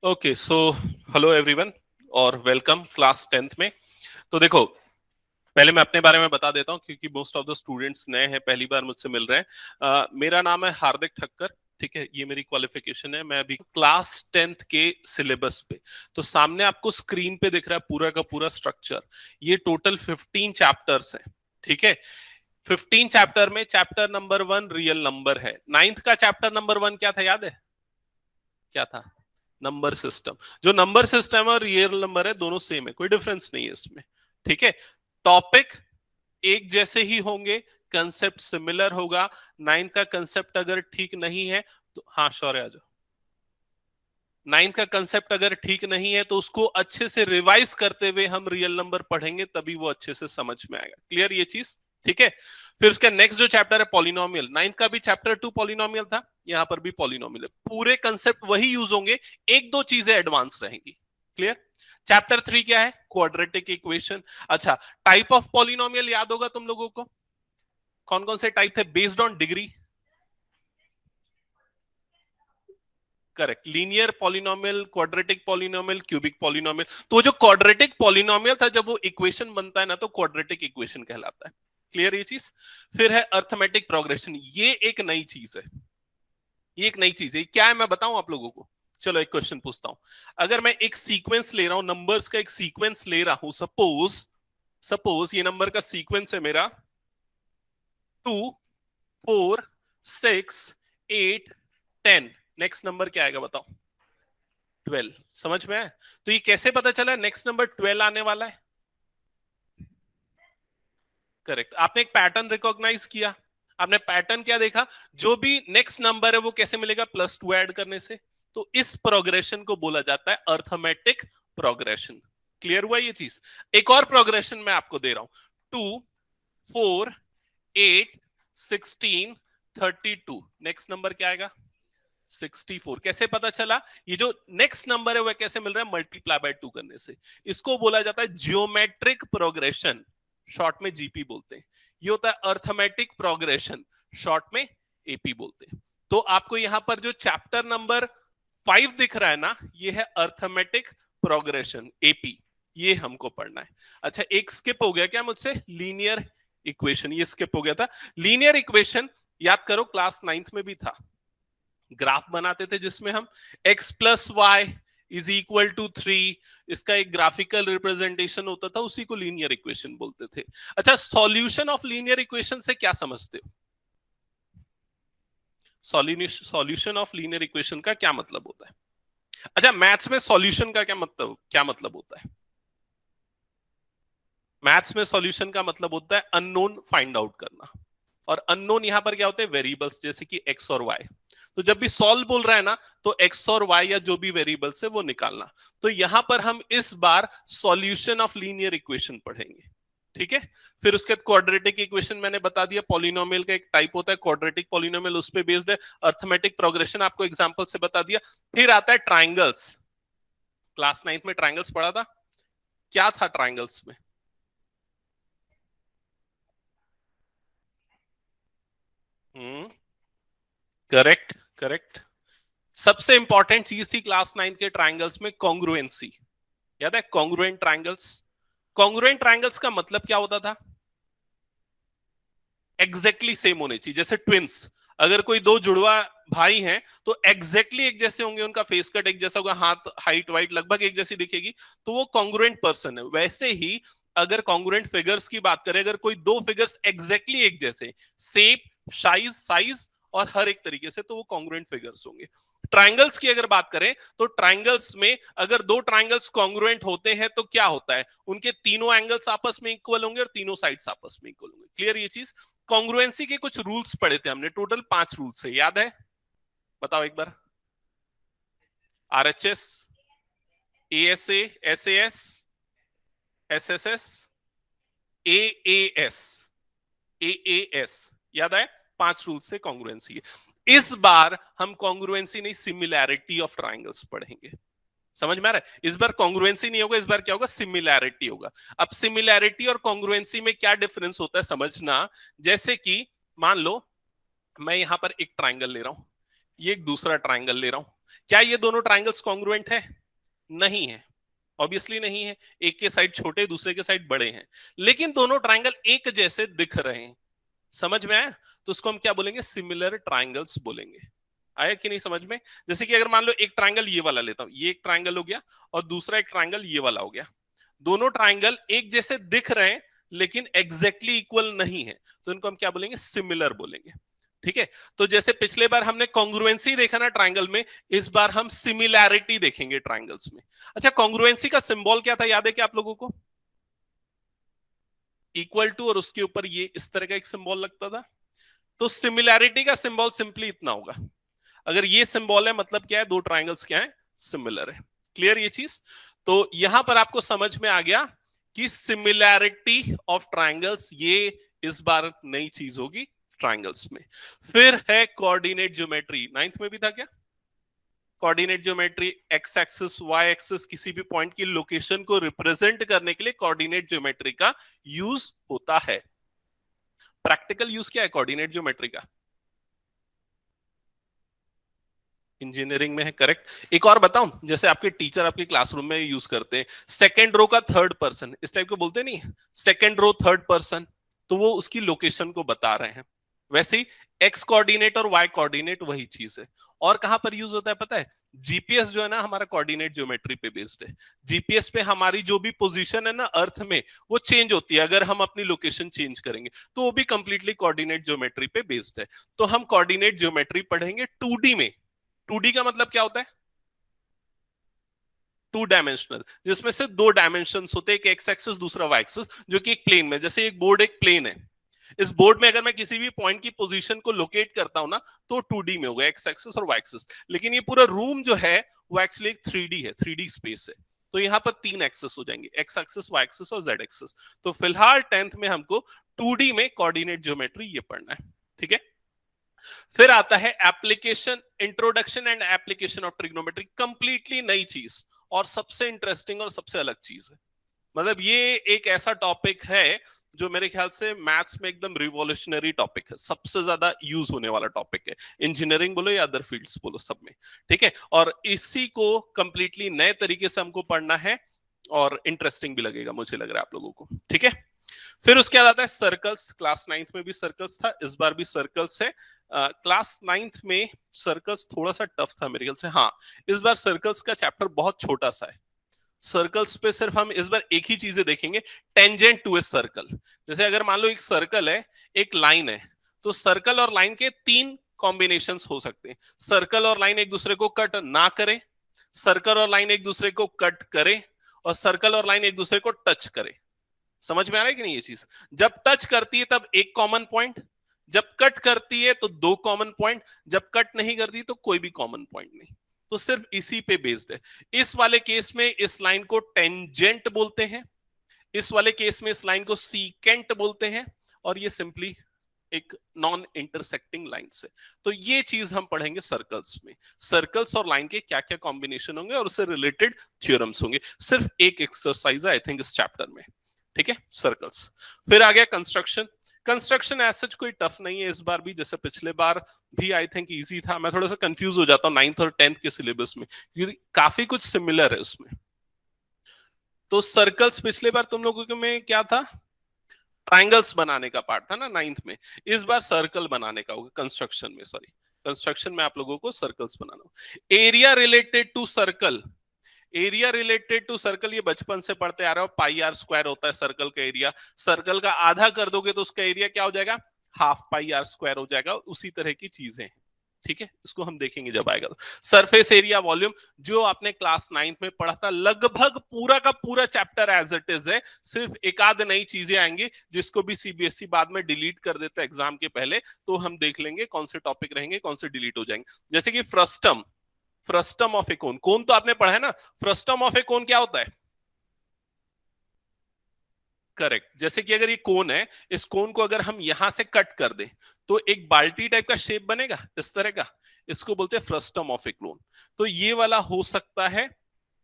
Okay so hello everyone और welcome class 10th में। तो देखो, पहले मैं अपने बारे में बता देता हूँ क्योंकि मोस्ट ऑफ द स्टूडेंट्स नए हैं, पहली बार मुझसे मिल रहे हैं। मेरा नाम है हार्दिक ठक्कर, ठीक है, ये मेरी क्वालिफिकेशन है। मैं अभी क्लास 10th के सिलेबस पे, तो सामने आपको स्क्रीन पे दिख रहा है पूरा का पूरा स्ट्रक्चर। ये टोटल 15 चैप्टर्स हैं, ठीक है। 15 चैप्टर में चैप्टर नंबर 1 रियल नंबर है। 9th का चैप्टर नंबर 1 क्या था, याद है? क्या था? Number system. जो नंबर सिस्टम है और रियल नंबर है, दोनों सेम है, कोई डिफरेंस नहीं है इसमें, ठीक है। टॉपिक एक जैसे ही होंगे, कंसेप्ट सिमिलर होगा। 9th का कंसेप्ट अगर ठीक नहीं है तो हाँ शौर्य आ जाओ। 9th का कंसेप्ट अगर ठीक नहीं है तो उसको अच्छे से रिवाइज करते हुए हम रियल नंबर पढ़ेंगे, तभी वो अच्छे से समझ में आएगा। क्लियर ये चीज? ठीक है। फिर उसका नेक्स्ट जो चैप्टर है पॉलिनोमियल, 9th का भी चैप्टर 2 पॉलिनोमियल था, यहां पर भी पॉलिनोमियल है। पूरे कंसेप्ट वही यूज होंगे, एक दो चीजें एडवांस रहेंगी। क्लियर? चैप्टर 3 क्या है? Quadratic equation. अच्छा, टाइप ऑफ पॉलिनोमियल याद होगा तुम लोगों को? कौन कौन से टाइप थे based on degree? Correct, linear polynomial, quadratic polynomial, cubic polynomial. तो जो क्वाड्रेटिक पॉलिनोमियल था, जब वो इक्वेशन बनता है ना, तो क्वाड्रेटिक इक्वेशन कहलाता है। क्लियर ये चीज? फिर है अर्थमेटिक प्रोग्रेशन, ये एक नई चीज है। ये एक नई चीज है, क्या है मैं बताऊं आप लोगों को? चलो एक क्वेश्चन पूछता हूं। अगर मैं एक सीक्वेंस ले रहा हूं, नंबर्स का एक सीक्वेंस ले रहा हूं, सपोज सपोज ये नंबर का सीक्वेंस है मेरा 2 4 6 8 10। नेक्स्ट नंबर क्या आएगा बताओ? 12। समझ में है? तो ये कैसे पता चला नेक्स्ट नंबर 12 आने वाला है? करेक्ट, आपने एक पैटर्न रिकॉग्नाइज किया। आपने पैटर्न क्या देखा? जो भी नेक्स्ट नंबर है वो कैसे मिलेगा? +2 ऐड करने से। तो इस प्रोग्रेशन को बोला जाता है अर्थमेटिक प्रोग्रेशन। क्लियर हुआ ये चीज? एक और प्रोग्रेशन मैं आपको दे रहा हूं, 2 4 8 16 32। नेक्स्ट नंबर क्या आएगा? 64। कैसे पता चला? ये जो नेक्स्ट नंबर है वह कैसे मिल रहा है? मल्टीप्लाई बाय 2 करने से। इसको बोला जाता है जियोमेट्रिक प्रोग्रेशन, शॉर्ट में जीपी बोलते हैं। ये होता है अर्थमेटिक प्रोग्रेशन, शॉर्ट में एपी बोलते हैं। तो आपको यहां पर जो चैप्टर नंबर 5 दिख रहा है ना, ये है अर्थमेटिक प्रोग्रेशन, एपी। ये हमको पढ़ना है। अच्छा, एक स्किप हो गया क्या मुझसे? लीनियर इक्वेशन, ये स्किप हो गया था। लीनियर इक्वेशन याद करो, क्लास 9th में भी था। ग्राफ बनाते थे जिसमें हम x plus Y is equal to 3, इसका एक ग्राफिकल रिप्रेजेंटेशन होता था, उसी को लीनियर इक्वेशन बोलते थे। अच्छा, सॉल्यूशन ऑफ लीनियर इक्वेशन से क्या समझते हो? सॉल्यूशन ऑफ लीनियर इक्वेशन का क्या मतलब होता है? अच्छा, मैथ्स में सॉल्यूशन का क्या मतलब होता है? मैथ्स में सॉल्यूशन का मतलब होता है अननोन फाइंड आउट करना। और अननोन यहां पर क्या होते हैं? वेरिएबल्स, जैसे कि एक्स और वाई। तो जब भी सॉल्व बोल रहा है ना, तो एक्स और वाई या जो भी वेरिएबल्स है वो निकालना। तो यहां पर हम इस बार सॉल्यूशन ऑफ लीनियर इक्वेशन पढ़ेंगे, ठीक है। फिर उसके बाद क्वाड्रेटिक इक्वेशन मैंने बता दिया, पॉलिनोमियल का एक टाइप होता है क्वाड्रेटिक पॉलिनोमियल, उस पे बेस्ड है। अर्थमेटिक प्रोग्रेशन आपको एग्जांपल से बता दिया। फिर आता है ट्राइंगल्स। क्लास 9th में ट्राइंगल्स पढ़ा था। क्या था ट्राइंगल्स में? Correct, correct. सबसे इंपॉर्टेंट चीज थी क्लास 9 के ट्राइंगल्स में कॉन्ग्रुएंसी। याद है? Congruent triangles. कॉन्ग्रुएंट ट्राइंगल्स का मतलब क्या होता था? एग्जैक्टली सेम होने चाहिए, जैसे ट्विंस। अगर कोई दो जुड़वा भाई हैं तो एग्जैक्टली एक जैसे होंगे, उनका फेस कट एक जैसा होगा, हाथ हाइट वाइट लगभग एक जैसी दिखेगी, तो वो कॉन्ग्रुएंट पर्सन है। वैसे ही अगर कॉन्ग्रुएंट फिगर्स की बात करें, अगर कोई दो फिगर्स एग्जैक्टली एक जैसे, शेप, साइज साइज और हर एक तरीके से, तो वो कॉन्ग्रुएंट फिगर्स होंगे। ट्राइंगल्स की अगर बात करें, तो ट्राइंगल्स में अगर दो ट्राइंगल्स कॉन्ग्रुएंट होते हैं तो क्या होता है? उनके तीनों एंगल्स आपस में इक्वल होंगे और तीनों साइड्स आपस में इक्वल होंगे। क्लियर ये चीज? कॉन्ग्रुएंसी के कुछ रूल्स पढ़े थे हमने, टोटल 5 रूल्स है, याद है? बताओ एक बार। RHS, ASA, SAS, SSS, AAS, AAS. याद है? 5 रूल्स से कॉन्ग्रुएंसी है। इस बार हम कॉन्ग्रुएंसी नहीं, सिमिलैरिटी ऑफ ट्राइंगल्स पढ़ेंगे। समझ में आ रहा है? इस बार कॉन्ग्रुएंसी नहीं होगा, इस बार क्या होगा? सिमिलैरिटी होगा। अब सिमिलैरिटी और कॉन्ग्रुएंसी में क्या डिफरेंस होता है समझना। जैसे कि मान लो मैं यहां पर एक ट्राइंगल ले रहा हूं, ये एक दूसरा ट्राइंगल ले रहा हूं, क्या ये दोनों ट्राइंगल्स कॉन्ग्रुएंट है? नहीं है, ऑब्वियसली नहीं है। एक के साइड छोटे, दूसरे के साइड बड़े हैं, लेकिन दोनों ट्राइंगल एक जैसे दिख रहे हैं। समझ में आया? तो उसको हम क्या बोलेंगे? सिमिलर ट्राइंगल्स बोलेंगे। आया कि नहीं समझ में? जैसे कि अगर मान लो एक ट्राइंगल ये वाला लेता हूं, ये एक ट्राइंगल हो गया, और दूसरा एक ट्राइंगल ये वाला हो गया। दोनों ट्राइंगल एक जैसे दिख रहे हैं लेकिन एग्जैक्टली इक्वल नहीं है, तो इनको हम क्या बोलेंगे? सिमिलर बोलेंगे। ठीक है? तो जैसे पिछले बार हमने कॉन्ग्रुएंसी देखा ना ट्राइंगल में, इस बार हम सिमिलैरिटी देखेंगे ट्राइंगल्स में। अच्छा, कॉन्ग्रुएंसी का सिंबल क्या था, याद है क्या आप लोगों को? इक्वल टू, और उसके ऊपर ये इस तरह का एक सिंबल लगता था। तो सिमिलैरिटी का सिंबल सिंपली इतना होगा, अगर ये सिंबल है मतलब क्या है? दो ट्राइंगल्स क्या है? सिमिलर है। क्लियर ये चीज? तो यहां पर आपको समझ में आ गया कि सिमिलैरिटी ऑफ ट्राइंगल्स, ये इस बार नई चीज होगी ट्राइंगल्स में। फिर है कोऑर्डिनेट ज्योमेट्री, नाइन्थ में भी था क्या? Coordinate geometry, X axis Y axis, किसी भी पॉइंट की लोकेशन को रिप्रेजेंट करने के लिए कोऑर्डिनेट ज्योमेट्री का यूज होता है। प्रैक्टिकल यूज क्या है कोऑर्डिनेट ज्योमेट्री का? इंजीनियरिंग में है, करेक्ट। एक और बताऊं, जैसे आपके टीचर आपके क्लासरूम में यूज करते हैं, सेकंड रो का थर्ड पर्सन, इस टाइप को बोलते नहीं, सेकंड रो थर्ड पर्सन, तो वो उसकी लोकेशन को बता रहे हैं। वैसे ही एक्स कोऑर्डिनेट और वाई कोऑर्डिनेट वही चीज है। और कहां पर यूज होता है पता है? जीपीएस जो है ना, हमारा कोऑर्डिनेट ज्योमेट्री पे बेस्ड है। जीपीएस पे हमारी जो भी पोजीशन है ना अर्थ में, वो चेंज होती है अगर हम अपनी लोकेशन चेंज करेंगे, तो वो भी कंप्लीटली कोऑर्डिनेट ज्योमेट्री पे बेस्ड है। तो हम कोऑर्डिनेट ज्योमेट्री पढ़ेंगे 2D में। 2D का मतलब क्या होता है? टू डायमेंशनल, जिसमें से दो डायमेंशन होते हैं, एक एक्स एक्सिस दूसरा वाई एक्सिस, जो कि एक प्लेन में, जैसे एक बोर्ड एक प्लेन है, इस बोर्ड में अगर मैं किसी भी पॉइंट की पोजीशन को लोकेट करता हूं ना, तो 2D में होगा, एक्स एक्सिस और वाई एक्सिस। लेकिन ये पूरा रूम जो है वो एक्चुअली एक 3D है, 3D स्पेस है। तो यहाँ पर तीन एक्सेस हो जाएंगे, एक्स एक्सिस वाई एक्सिस और जेड एक्सिस। तो फिलहाल 10th में हमको 2D में कोऑर्डिनेट ज्योमेट्री ये पढ़ना है। ठीक है? फिर आता है application, introduction and application of trigonometry, completely नई चीज और सबसे इंटरेस्टिंग और सबसे अलग चीज है। मतलब ये एक ऐसा टॉपिक है जो मेरे ख्याल से मैथ्स में एकदम रिवॉल्यूशनरी टॉपिक है, सबसे ज्यादा यूज होने वाला टॉपिक है, इंजीनियरिंग बोलो या अदर फील्ड्स बोलो, सब में। ठीक है? और इसी को कंप्लीटली नए तरीके से हमको पढ़ना है, और इंटरेस्टिंग भी लगेगा, मुझे लग रहा है आप लोगों को। ठीक है? फिर उसके बाद आता है सर्कल्स। क्लास 9th में भी सर्कल्स था, इस बार भी सर्कल्स है। क्लास 9th में सर्कल्स थोड़ा सा टफ था मेरे ख्याल से। हाँ, इस बार सर्कल्स का चैप्टर बहुत छोटा सा है। सर्कल्स पे सिर्फ हम इस बार एक ही चीजें देखेंगे, टेंजेंट टू ए सर्कल। जैसे अगर मान लो एक सर्कल है, एक लाइन है, तो सर्कल और लाइन के तीन कॉम्बिनेशंस हो सकते हैं। सर्कल और लाइन एक दूसरे को कट ना करे, सर्कल और लाइन एक दूसरे को कट करे, और सर्कल और लाइन एक दूसरे को टच करे। समझ में आ रहा है कि नहीं ये चीज? जब टच करती है तब एक कॉमन पॉइंट, जब कट करती है तो दो कॉमन पॉइंट, जब कट नहीं करती तो कोई भी कॉमन पॉइंट नहीं। तो सिर्फ इसी पे बेस्ड है। इस वाले केस में इस लाइन को टेंजेंट बोलते हैं, इस वाले केस में इस लाइन को सीकेंट बोलते हैं, और ये सिंपली एक नॉन इंटरसेक्टिंग लाइन से। तो ये चीज हम पढ़ेंगे सर्कल्स में, सर्कल्स और लाइन के क्या क्या कॉम्बिनेशन होंगे और उससे रिलेटेड थ्योरम्स होंगे। सिर्फ एक एक्सरसाइज है आई थिंक इस चैप्टर में। ठीक है? सर्कल्स। फिर आ गया कंस्ट्रक्शन। कंस्ट्रक्शन एज सच कोई टफ नहीं है इस बार भी, जैसे पिछले बार भी आई थिंक इजी था। मैं थोड़ा सा कंफ्यूज हो जाता हूँ 9th और 10th के सिलेबस में, क्योंकि काफी कुछ सिमिलर है उसमें। तो सर्कल्स पिछले बार तुम लोगों में क्या था? ट्राइंगल्स बनाने का पार्ट था ना 9th में। इस बार सर्कल बनाने का होगा कंस्ट्रक्शन में, सॉरी, कंस्ट्रक्शन में आप लोगों को सर्कल्स बनाना होगा। Area related to circle, area related to circle ये बचपन से पढ़ते आ रहे हो, पाई आर स्क्वायर होता है सर्कल का एरिया। सर्कल का आधा कर दोगे तो उसका एरिया क्या हो जाएगा? हाफ पाई आर स्क्वायर हो जाएगा। उसी तरह की चीजें। ठीक है? इसको हम देखेंगे जब आएगा। सरफेस एरिया वॉल्यूम, जो आपने क्लास 9th में पढ़ा था, लगभग पूरा का पूरा चैप्टर एज इट इज है। सिर्फ एक आध नई चीजें आएंगी जिसको भी सीबीएसई बाद में डिलीट कर देता है एग्जाम के पहले, तो हम देख लेंगे कौन से टॉपिक रहेंगे, कौन से डिलीट हो जाएंगे। जैसे कि फ्रस्टम, फ्रस्टम ऑफ ए कोन, कोन तो आपने पढ़ा है ना। फ्रस्टम ऑफ ए कोन क्या होता है? करेक्ट। जैसे कि अगर ये कोन है, इस कोन को अगर हम यहां से कट कर दें तो एक बाल्टी टाइप का शेप बनेगा इस तरह का, इसको बोलते हैं फ्रस्टम ऑफ ए कोन। तो ये वाला हो सकता है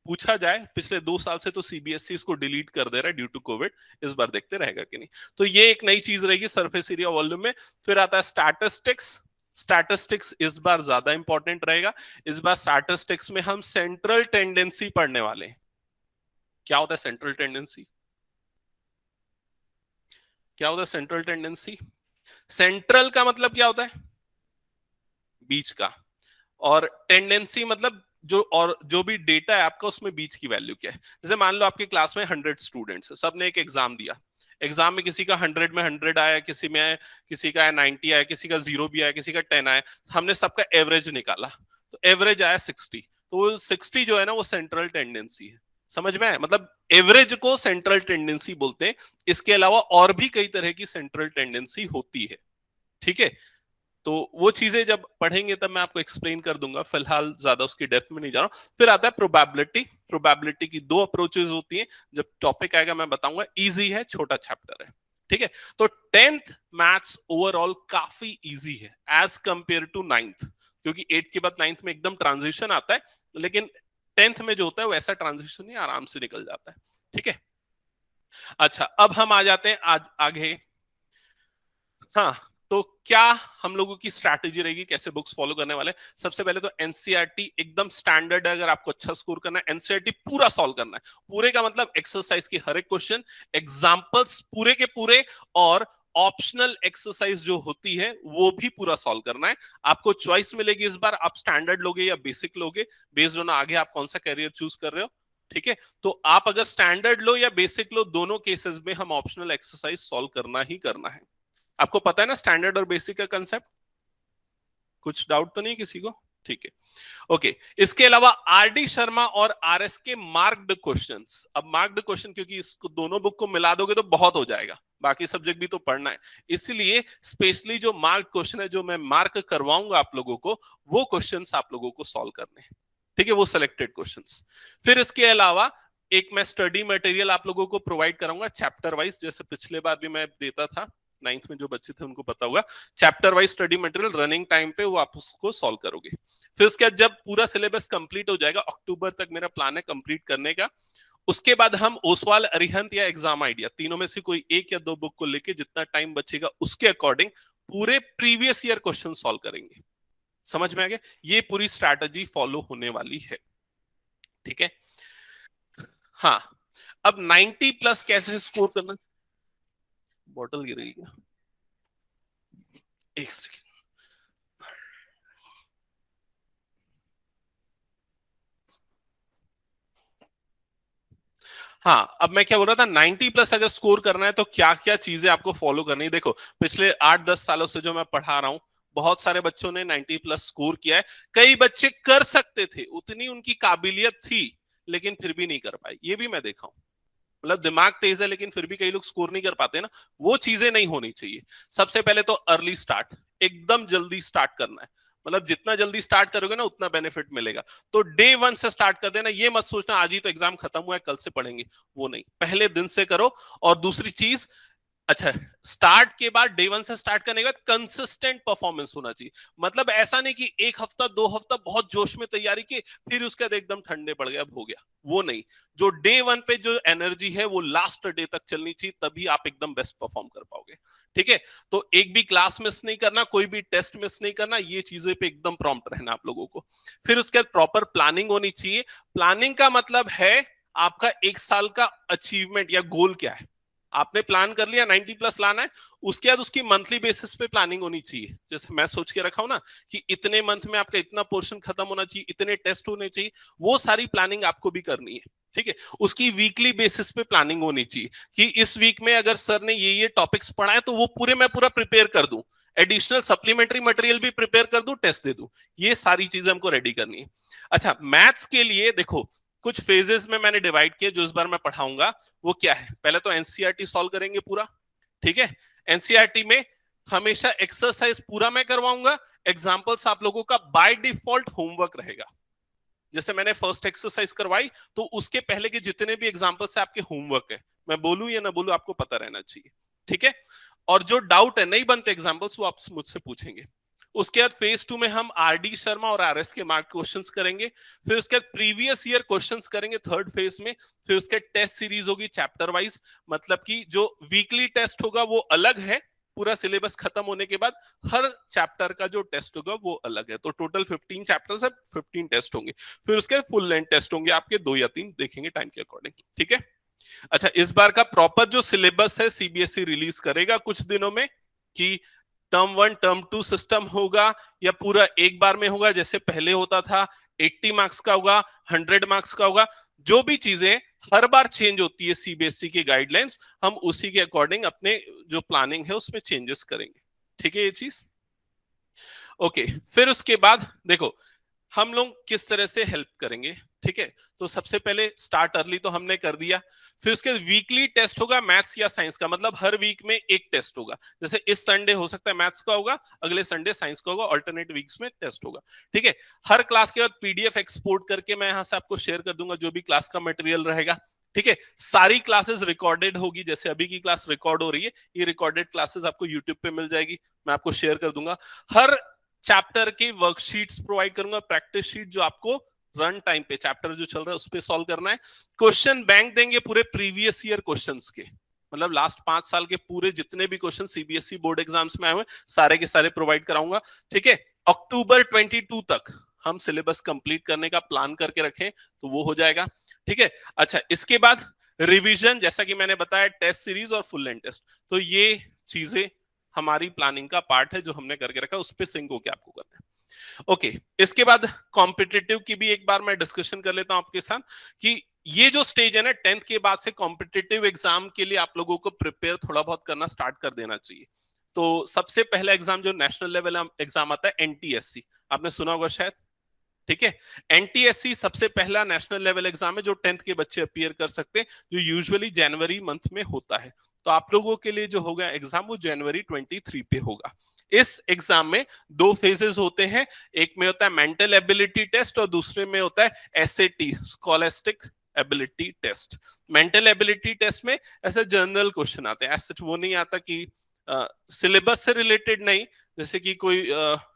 पूछा जाए। पिछले 2 साल से तो सीबीएसई इसको डिलीट कर दे रहा है ड्यू टू कोविड, इस बार देखते रहेगा कि नहीं। तो ये एक नई चीज रहेगी सरफेस एरिया वॉल्यूम में। फिर आता है स्टैटिस्टिक्स। स्टैटिस्टिक्स इस बार ज्यादा इंपॉर्टेंट रहेगा। इस बार स्टैटिस्टिक्स में हम सेंट्रल टेंडेंसी पढ़ने वाले हैं। क्या होता है सेंट्रल टेंडेंसी? क्या होता है सेंट्रल टेंडेंसी? सेंट्रल का मतलब क्या होता है? बीच का। और टेंडेंसी मतलब जो भी डेटा है आपका उसमें बीच की वैल्यू क्या है। जैसे मान लो आपकी क्लास में 100 स्टूडेंट्स है, सबने एक एग्जाम दिया। एग्जाम में किसी का 100 में 100 आया, किसी का 90 आया, किसी का 0 भी आया, किसी का 10 आया। हमने सबका एवरेज निकाला तो एवरेज आया 60। तो वो 60 जो है ना वो सेंट्रल टेंडेंसी है। समझ में आया? मतलब एवरेज को सेंट्रल टेंडेंसी बोलते हैं। इसके अलावा और भी कई तरह की सेंट्रल टेंडेंसी होती है। ठीक है, तो वो चीजें जब पढ़ेंगे तब मैं आपको एक्सप्लेन कर दूंगा, फिलहाल ज्यादा उसकी डेप्थ में नहीं जा रहा हूं। फिर आता है प्रोबेबिलिटी। प्रोबेबिलिटी की दो अप्रोचेस होती हैं, जब टॉपिक आएगा मैं बताऊंगा। इजी है, छोटा चैप्टर है। ठीक है, तो 10th मैथ्स ओवरऑल काफी इजी है एज कंपेयर टू 9th, क्योंकि 8th के बाद 9th में एकदम ट्रांजिशन आता है, लेकिन 10th में जो होता है वो ऐसा ट्रांजिशन नहीं, आराम से निकल जाता है। ठीक है, अच्छा अब हम आ जाते हैं आज आगे। हाँ, तो क्या हम लोगों की स्ट्रैटेजी रहेगी, कैसे बुक्स फॉलो करने वाले? सबसे पहले तो एनसीईआरटी एकदम स्टैंडर्ड है। अगर आपको अच्छा स्कोर करना है, एनसीईआरटी पूरा सॉल्व करना है। पूरे का मतलब एक्सरसाइज की हर एक क्वेश्चन, एग्जांपल्स पूरे के पूरे, और ऑप्शनल एक्सरसाइज जो होती है वो भी पूरा सॉल्व करना है। आपको चॉइस मिलेगी इस बार, आप स्टैंडर्ड लोगे या बेसिक लोगे, बेस्ड ऑन आगे आप कौन सा कैरियर चूज कर रहे हो। ठीक है, तो आप अगर स्टैंडर्ड लो या बेसिक लो, दोनों केसेस में हम ऑप्शनल एक्सरसाइज सॉल्व करना ही करना है। आपको पता है ना स्टैंडर्ड और बेसिक का कंसेप्ट? कुछ डाउट तो नहीं किसी को? ठीक है, ओके। इसके अलावा आरडी शर्मा और आरएस के मार्क्ड क्वेश्चंस। अब मार्क्ड क्वेश्चन क्योंकि इसको दोनों बुक को मिला दोगे तो बहुत हो जाएगा, बाकी सब्जेक्ट भी तो पढ़ना है, इसलिए स्पेशली जो मार्क्ड क्वेश्चन है, जो मैं मार्क करवाऊंगा आप लोगों को, वो क्वेश्चंस आप लोगों को सॉल्व करने हैं। ठीक है, वो सिलेक्टेड क्वेश्चंस। फिर इसके अलावा एक मैं स्टडी मटेरियल आप लोगों को प्रोवाइड कराऊंगा चैप्टर वाइज, जैसे पिछले बार भी मैं देता था। 9th में जो बच्चे थे उनको पता होगा, chapter wise study material running time पे वो आप उसको सॉल्व करोगे। फिर उसके बाद जब पूरा सिलेबस कंप्लीट हो जाएगा, अक्टूबर तक मेरा प्लान है कंप्लीट करने का, उसके बाद हम ओसवाल, अरिहंत या एग्जाम आइडिया, तीनों में से कोई एक या दो बुक को लेके जितना टाइम बचेगा उसके अकॉर्डिंग पूरे प्रीवियस ईयर क्वेश्चन सॉल्व करेंगे। समझ में आ गया? ये पूरी स्ट्रैटेजी फॉलो होने वाली है। ठीक है, हाँ। अब 90 प्लस कैसे स्कोर करना? बॉटल गिर गई क्या? एक सेकेंड। हाँ, अब मैं क्या बोल रहा था, 90 प्लस अगर स्कोर करना है तो क्या क्या चीजें आपको फॉलो करनी है। देखो, पिछले 8-10 सालों से जो मैं पढ़ा रहा हूं, बहुत सारे बच्चों ने 90 प्लस स्कोर किया है। कई बच्चे कर सकते थे, उतनी उनकी काबिलियत थी, लेकिन फिर भी नहीं कर पाए। ये भी मैं देखा हूं। मतलब दिमाग तेज है लेकिन फिर भी कई लोग स्कोर नहीं कर पाते ना, वो चीजें नहीं होनी चाहिए। सबसे पहले तो अर्ली स्टार्ट, एकदम जल्दी स्टार्ट करना है। मतलब जितना जल्दी स्टार्ट करोगे ना उतना बेनिफिट मिलेगा। तो डे 1 से स्टार्ट कर देना। ये मत सोचना आज ही तो एग्जाम खत्म हुआ है कल से पढ़ेंगे, वो नहीं, पहले दिन से करो। और दूसरी चीज, अच्छा, स्टार्ट के बाद डे 1 से स्टार्ट करने के बाद कंसिस्टेंट परफॉर्मेंस होना चाहिए। मतलब ऐसा नहीं कि एक हफ्ता 2 हफ्ता बहुत जोश में तैयारी की, फिर उसके बाद एकदम ठंडे पड़ गया, अब हो गया, वो नहीं। जो डे 1 पे जो एनर्जी है वो लास्ट डे तक चलनी चाहिए, तभी आप एकदम बेस्ट परफॉर्म कर पाओगे। ठीक है, तो एक भी क्लास मिस नहीं करना, कोई भी टेस्ट मिस नहीं करना, ये चीजें पे एकदम प्रॉम्प्ट रहना आप लोगों को। फिर उसके बाद प्रॉपर प्लानिंग होनी चाहिए। प्लानिंग का मतलब है आपका 1 साल का अचीवमेंट या गोल क्या है। आपने प्लान कर लिया 90 प्लस लाना है, उसके बाद उसकी मंथली बेसिस पे प्लानिंग होनी चाहिए। जैसे मैं सोच के रखा हूं ना कि इतने मंथ में आपका इतना पोर्शन खत्म होना चाहिए, इतने टेस्ट होने चाहिए, वो सारी प्लानिंग आपको भी करनी है। ठीक है, उसकी वीकली बेसिस पे प्लानिंग होनी चाहिए कि इस वीक में अगर सर ने ये टॉपिक्स पढ़ाए तो वो पूरे मैं पूरा प्रिपेयर कर दूं, एडिशनल सप्लीमेंट्री मटेरियल भी प्रिपेयर कर दूं, टेस्ट दे दूं। ये सारी चीजें हमको रेडी करनी है। अच्छा, मैथ्स के लिए देखो कुछ फेजेस में मैंने डिवाइड किया, जो इस बार मैं पढ़ाऊंगा वो क्या है। पहले तो एनसीईआरटी सॉल्व करेंगे पूरा। ठीक है, एनसीईआरटी में हमेशा एक्सरसाइज पूरा मैं करवाऊंगा, एग्जांपल्स आप लोगों का बाय डिफॉल्ट होमवर्क रहेगा। जैसे मैंने फर्स्ट एक्सरसाइज करवाई तो उसके पहले के जितने भी एग्जांपल्स है आपके होमवर्क है। मैं बोलूं या ना बोलूं आपको पता रहना चाहिए। ठीक है, और जो डाउट है, नहीं बनते एग्जांपल्स, वो आप मुझसे पूछेंगे। उसके बाद फेज 2 में हम आरडी शर्मा और आरएस के मार्क क्वेश्चंस करेंगे। फिर उसके बाद प्रीवियस ईयर क्वेश्चंस करेंगे थर्ड फेज में। फिर उसके टेस्ट सीरीज होगी चैप्टर वाइज, मतलब कि जो वीकली टेस्ट होगा वो अलग है, पूरा सिलेबस खत्म होने के बाद हर चैप्टर का जो टेस्ट होगा वो अलग है। तो टोटल 15 चैप्टर्स है, 15 टेस्ट होंगे, फिर उसके फुल लेंथ टेस्ट होंगे आपके 2 या 3, देखेंगे टाइम के अकॉर्डिंग। ठीक है। अच्छा, इस बार का प्रॉपर जो सिलेबस है सीबीएसई रिलीज करेगा कुछ दिनों में, कि टर्म 1 टर्म 2 सिस्टम होगा या पूरा एक बार में होगा जैसे पहले होता था, 80 मार्क्स का होगा, 100 मार्क्स का होगा, जो भी चीजें हर बार चेंज होती है सीबीएसई की गाइडलाइंस, हम उसी के अकॉर्डिंग अपने जो प्लानिंग है उसमें चेंजेस करेंगे। ठीक है ये चीज। ओके, फिर उसके बाद देखो हम लोग किस तरह से हेल्प करेंगे। ठीक है, तो सबसे पहले स्टार्ट अर्ली तो हमने कर दिया, फिर उसके वीकली टेस्ट होगा मैथ्स या साइंस का, मतलब हर वीक में एक टेस्ट होगा। जैसे इस संडे हो सकता है मैथ्स का होगा, अगले संडे साइंस का होगा, ऑल्टरनेट वीक्स में टेस्ट होगा। ठीक है, हर क्लास के बाद पीडीएफ एक्सपोर्ट करके मैं यहां से आपको शेयर कर दूंगा जो भी क्लास का मटेरियल रहेगा। ठीक है, सारी क्लासेस रिकॉर्डेड होगी, जैसे अभी की क्लास रिकॉर्ड हो रही है, ये रिकॉर्डेड क्लासेस आपको यूट्यूब पे मिल जाएगी, मैं आपको शेयर कर दूंगा। हर चैप्टर की वर्कशीट्स प्रोवाइड करूंगा, प्रैक्टिस शीट जो आपको रन टाइम पे चैप्टर जो चल रहा है उस पे सॉल्व करना है। क्वेश्चन बैंक देंगे पूरे प्रीवियस ईयर क्वेश्चंस के, मतलब लास्ट 5 साल के पूरे जितने भी क्वेश्चन सीबीएसई बोर्ड एग्जाम्स में आए हुए सारे के सारे प्रोवाइड कराऊंगा। ठीक है, अक्टूबर 22 तक हम सिलेबस कंप्लीट करने का प्लान करके रखें तो वो हो जाएगा। ठीक है, अच्छा इसके बाद रिवीजन, जैसा कि मैंने बताया, टेस्ट सीरीज और फुल लेंथ टेस्ट, तो ये चीजें हमारी प्लानिंग का पार्ट है जो हमने करके रखा है, उस पर सिंक होकर आपको करना है। ओके, इसके बाद कॉम्पिटिटिव की भी एक बार मैं डिस्कशन कर लेता हूं आपके साथ, कि ये जो स्टेज है ना 10th के बाद से कॉम्पिटिटिव एग्जाम के लिए आप लोगों को प्रिपेयर थोड़ा बहुत करना स्टार्ट कर देना चाहिए। तो सबसे पहला एग्जाम जो नेशनल लेवल एग्जाम आता है एनटीएससी, आपने सुना होगा शायद। ठीक है, एनटीएससी सबसे पहला नेशनल लेवल एग्जाम है जो 10th के बच्चे अपीयर कर सकते हैं, जो यूजुअली जनवरी मंथ में होता है। तो आप लोगों के लिए जो होगा एग्जाम वो जनवरी 23 पे होगा। इस एग्जाम में 2 फेजेस होते हैं, एक में होता है मेंटल एबिलिटी टेस्ट और दूसरे में होता है SAT, scholastic ability test. Mental ability test में ऐसे जनरल क्वेश्चन आते हैं, ऐसा वो नहीं आता कि सिलेबस से रिलेटेड नहीं, जैसे कि कोई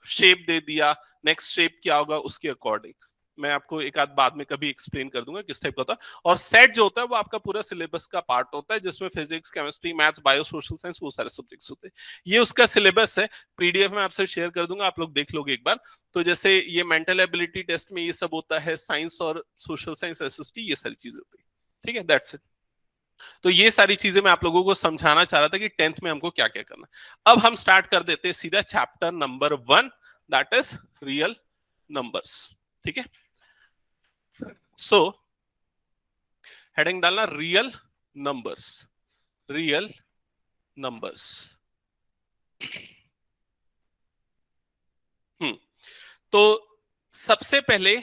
शेप दे दिया, नेक्स्ट शेप क्या होगा उसके अकॉर्डिंग, मैं आपको एक आध बाद में कभी एक्सप्लेन कर दूंगा किस टाइप का होता है। और सेट जो होता है वो आपका पूरा सिलेबस का पार्ट होता है, जिसमें physics, chemistry, maths, bio, social science, वो सारे सब्जेक्ट्स होते हैं। ये उसका सिलेबस है, पीडीएफ में आपसे शेयर कर दूंगा, आप लोग देख लोगे एक बार। तो जैसे ये मेंटल एबिलिटी टेस्ट में ये सब होता है, साइंस और सोशल साइंस, एसएसटी, ये सारी चीजें होती है। ठीक है, दैट्स इट। तो ये सारी चीजें मैं आप लोगों को समझाना चाह रहा था कि 10th में हमको क्या क्या करना है। अब हम स्टार्ट कर देते हैं सीधा chapter number 1, that is real numbers. ठीक है, सो हेडिंग डालना रियल नंबर्स, रियल नंबर्स। तो सबसे पहले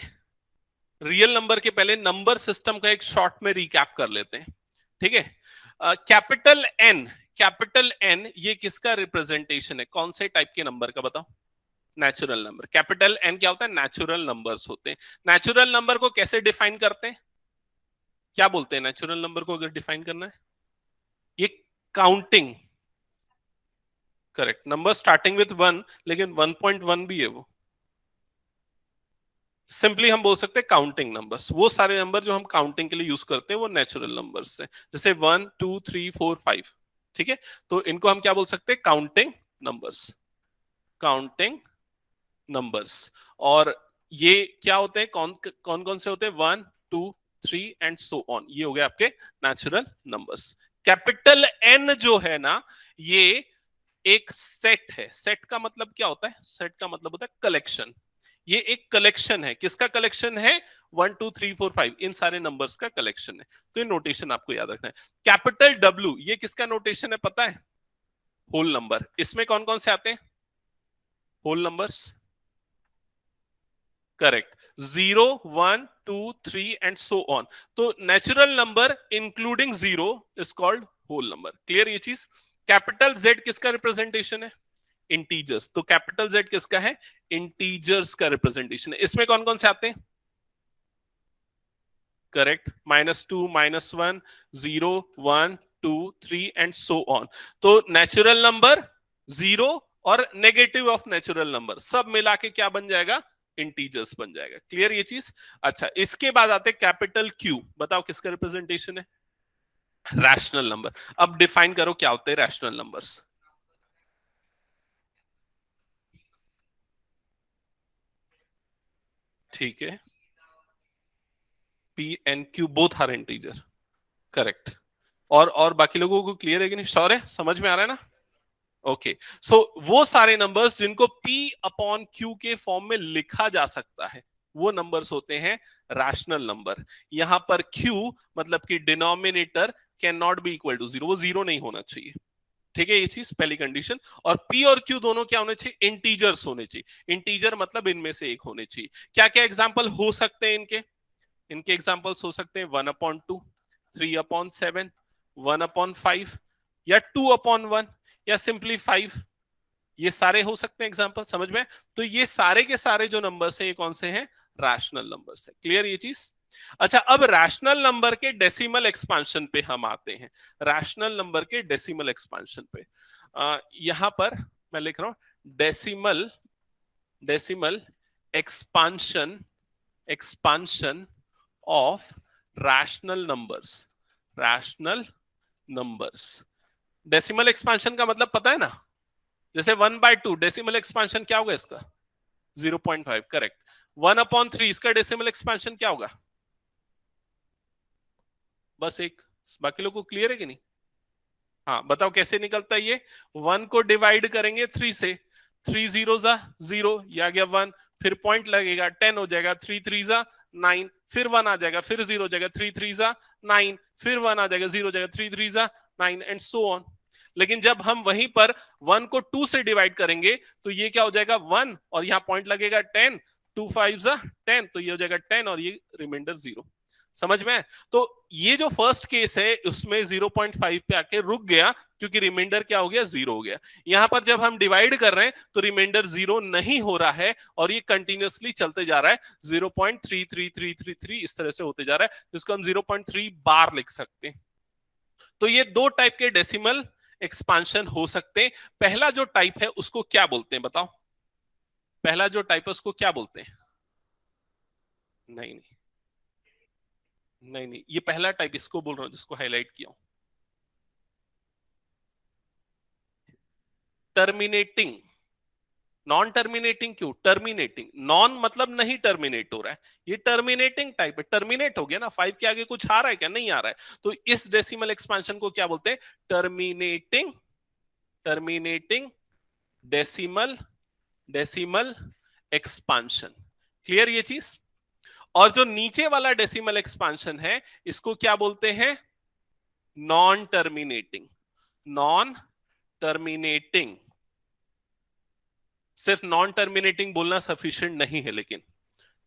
रियल नंबर के पहले नंबर सिस्टम का एक शॉर्ट में रिकैप कर लेते हैं। ठीक है, कैपिटल एन, कैपिटल एन ये किसका रिप्रेजेंटेशन है, कौन से टाइप के नंबर का बताओ? Natural number. कैपिटल एन क्या होता है? नेचुरल नंबर्स होते हैं। नेचुरल नंबर को कैसे डिफाइन करते हैं, क्या बोलते हैं नेचुरल नंबर को अगर डिफाइन करना है? ये counting, correct, number starting with 1 लेकिन 1.1 भी है वो। सिंपली हम बोल सकते हैं काउंटिंग नंबर्स, वो सारे नंबर जो हम काउंटिंग के लिए यूज करते हैं वो नेचुरल नंबर्स हैं, जैसे 1 2 3 4 5। ठीक है, तो इनको हम क्या बोल सकते हैं? Counting numbers, counting numbers. और ये क्या होते हैं, कौन कौन कौन से होते हैं? 1 2 3 एंड सो ऑन, ये हो गए आपके नेचुरल नंबर्स। कैपिटल एन जो है ना, ये एक सेट है। सेट का मतलब क्या होता है? सेट का मतलब होता है कलेक्शन। ये एक कलेक्शन है, किसका कलेक्शन है? 1 2 3 4 5, इन सारे नंबर्स का कलेक्शन है। तो ये नोटेशन आपको याद रखना है। कैपिटल डब्ल्यू ये किसका नोटेशन है पता है? Whole number. इसमें कौन कौन से आते हैं whole numbers? Correct, 0 1 2 3 and so on. तो natural number including 0 is called whole number. Clear ये चीज? कैपिटल जेड किसका रिप्रेजेंटेशन है? इंटीजर्स। तो कैपिटल जेड किसका है? इंटीजर्स का रिप्रेजेंटेशन है। इसमें कौन कौन से आते हैं? Correct, -2 -1 0 1 2 3 and so on. तो नेचुरल नंबर, 0 और नेगेटिव ऑफ नेचुरल नंबर सब मिला के क्या बन जाएगा? इंटीजर्स बन जाएगा। क्लियर ये चीज? अच्छा, इसके बाद आते कैपिटल क्यू, बताओ किसका रिप्रेजेंटेशन है? Rational number. अब डिफाइन करो क्या होते हैं रैशनल नंबर्स। ठीक है, P and Q both are integer, correct. और बाकी लोगों को क्लियर है कि नहीं, श्योर है, समझ में आ रहा है ना? ओके, सो वो सारे नंबर्स जिनको P अपॉन Q के फॉर्म में लिखा जा सकता है वो नंबर्स होते हैं रैशनल नंबर। यहां पर Q मतलब कि denominator can not be equal to zero, वो जीरो नहीं होना चाहिए। ठीक है, ये चीज पहली कंडीशन। और P और Q दोनों क्या होने चाहिए? इंटीजर्स होने चाहिए। इंटीजर मतलब इनमें से एक होने चाहिए। क्या क्या एग्जाम्पल हो सकते हैं इनके? इनके एग्जाम्पल्स हो सकते हैं 1/2, 3/7, 1/5, या 2/1, या सिंपली 5। ये सारे हो सकते हैं एग्जाम्पल, समझ में? तो ये सारे के सारे जो नंबर्स हैं ये कौन से हैं? रैशनल नंबर्स है। क्लियर ये चीज? अच्छा, अब रैशनल नंबर के डेसिमल एक्सपांशन पे हम आते हैं। रैशनल नंबर के डेसिमल एक्सपांशन पे यहां पर मैं लिख रहा हूं decimal decimal expansion expansion of rational numbers. Rational numbers, decimal expansion का मतलब पता है ना? जैसे 1/2 डेसिमल एक्सपांशन क्या होगा इसका? 0.5, करेक्ट। 1/3 इसका डेसिमल एक्सपांशन क्या होगा? बस एक। बाकी लोगों को क्लियर है कि नहीं? हाँ, बताओ कैसे निकलता है ये? 1 को डिवाइड करेंगे 3 से, 3 जीरो जा 0, ये आ गया 1, फिर पॉइंट लगेगा 10 हो जाएगा, 3 3 जा 9, फिर 1 आ जाएगा, फिर 0 हो जाएगा, 3 3 जा 9, फिर 1 आ जाएगा, 0 हो जाएगा, 3 3 जा 9, एंड सो ऑन। लेकिन जब हम वहीं पर 1 को 2 से डिवाइड करेंगे तो ये क्या हो जाएगा? 1, और यहाँ पॉइंट लगेगा 10, 2 5 जा 10, तो ये हो जाएगा 10, और ये रिमाइंडर 0। समझ में? तो ये जो फर्स्ट केस है उसमें 0.5 पे आके रुक गया, क्योंकि रिमाइंडर क्या हो गया? 0 हो गया। यहां पर जब हम डिवाइड कर रहे हैं तो रिमाइंडर 0 नहीं हो रहा है, और ये कंटिन्यूअसली चलते जा रहा है, 0.33333 इस तरह से होते जा रहा है, जिसको हम 0.3 बार लिख सकते हैं। तो ये दो टाइप के डेसिमल एक्सपांशन हो सकते हैं। पहला जो टाइप है उसको क्या बोलते हैं, बताओ? पहला जो टाइप है उसको क्या बोलते हैं? नहीं नहीं नहीं नहीं, ये पहला टाइप इसको बोल रहा हूं जिसको हाईलाइट किया हूं, टर्मिनेटिंग। नॉन टर्मिनेटिंग क्यों? टर्मिनेटिंग, नॉन मतलब नहीं टर्मिनेट हो रहा है, ये टर्मिनेटिंग टाइप है। टर्मिनेट हो गया ना, 5 के आगे कुछ आ रहा है क्या? नहीं आ रहा है। तो इस डेसिमल एक्सपांशन को क्या बोलते हैं? Terminating, terminating decimal decimal expansion. Clear ये चीज? और जो नीचे वाला डेसिमल एक्सपांशन है इसको क्या बोलते हैं? Non terminating. नॉन टर्मिनेटिंग, सिर्फ नॉन टर्मिनेटिंग बोलना सफिशिएंट नहीं है, लेकिन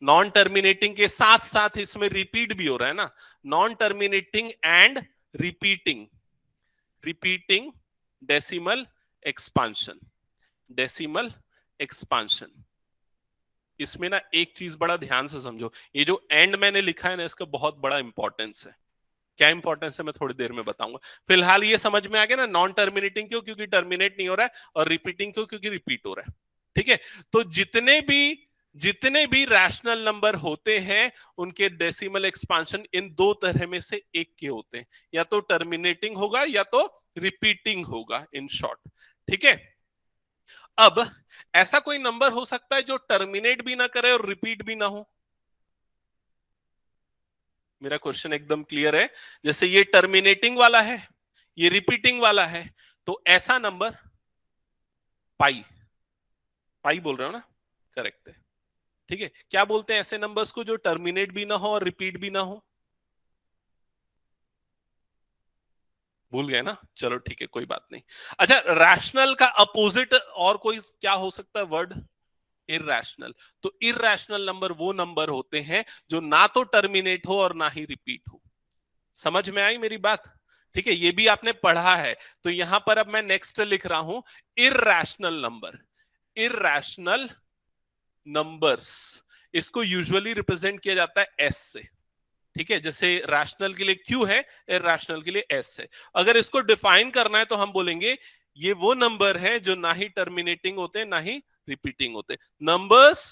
नॉन टर्मिनेटिंग के साथ साथ इसमें रिपीट भी हो रहा है ना। Non terminating and repeating, repeating decimal expansion, decimal expansion. इसमें ना एक चीज बड़ा ध्यान से समझो, ये जो एंड मैंने लिखा है ना इसका बहुत बड़ा इंपॉर्टेंस है। क्या इंपॉर्टेंस है मैं थोड़ी देर में बताऊंगा। फिलहाल ये समझ में आ गया ना, नॉन टर्मिनेटिंग क्यों? क्योंकि टर्मिनेट नहीं हो रहा है, और रिपीटिंग क्यों? क्योंकि रिपीट हो रहा है। ठीक है, तो जितने भी रैशनल नंबर होते हैं उनके डेसिमल एक्सपांशन इन दो तरह में से एक के होते हैं, या तो टर्मिनेटिंग होगा या तो रिपीटिंग होगा, इन शॉर्ट। ठीक है, अब ऐसा कोई नंबर हो सकता है जो टर्मिनेट भी ना करे और रिपीट भी ना हो? मेरा क्वेश्चन एकदम क्लियर है। जैसे ये टर्मिनेटिंग वाला है, ये रिपीटिंग वाला है, तो ऐसा नंबर पाई, पाई बोल रहे हो ना? करेक्ट है। ठीक है, क्या बोलते हैं ऐसे नंबर्स को जो टर्मिनेट भी ना हो और रिपीट भी ना हो? भूल गए ना? चलो ठीक है, कोई बात नहीं। अच्छा, रैशनल का अपोजिट और कोई क्या हो सकता है वर्ड? इररैशनल। तो इररैशनल नंबर वो नंबर होते हैं जो ना तो टर्मिनेट हो और ना ही रिपीट हो। समझ में आई मेरी बात? ठीक है, ये भी आपने पढ़ा है। तो यहां पर अब मैं नेक्स्ट लिख रहा हूं इररैशनल नंबर। इररैशनल नंबर्स, इसको यूजुअली रिप्रेजेंट किया जाता है एस से। ठीक है, जैसे रैशनल के लिए क्यू है, इररैशनल के लिए एस है। अगर इसको डिफाइन करना है तो हम बोलेंगे ये वो नंबर है जो ना ही टर्मिनेटिंग होते ना ही रिपीटिंग होते। Numbers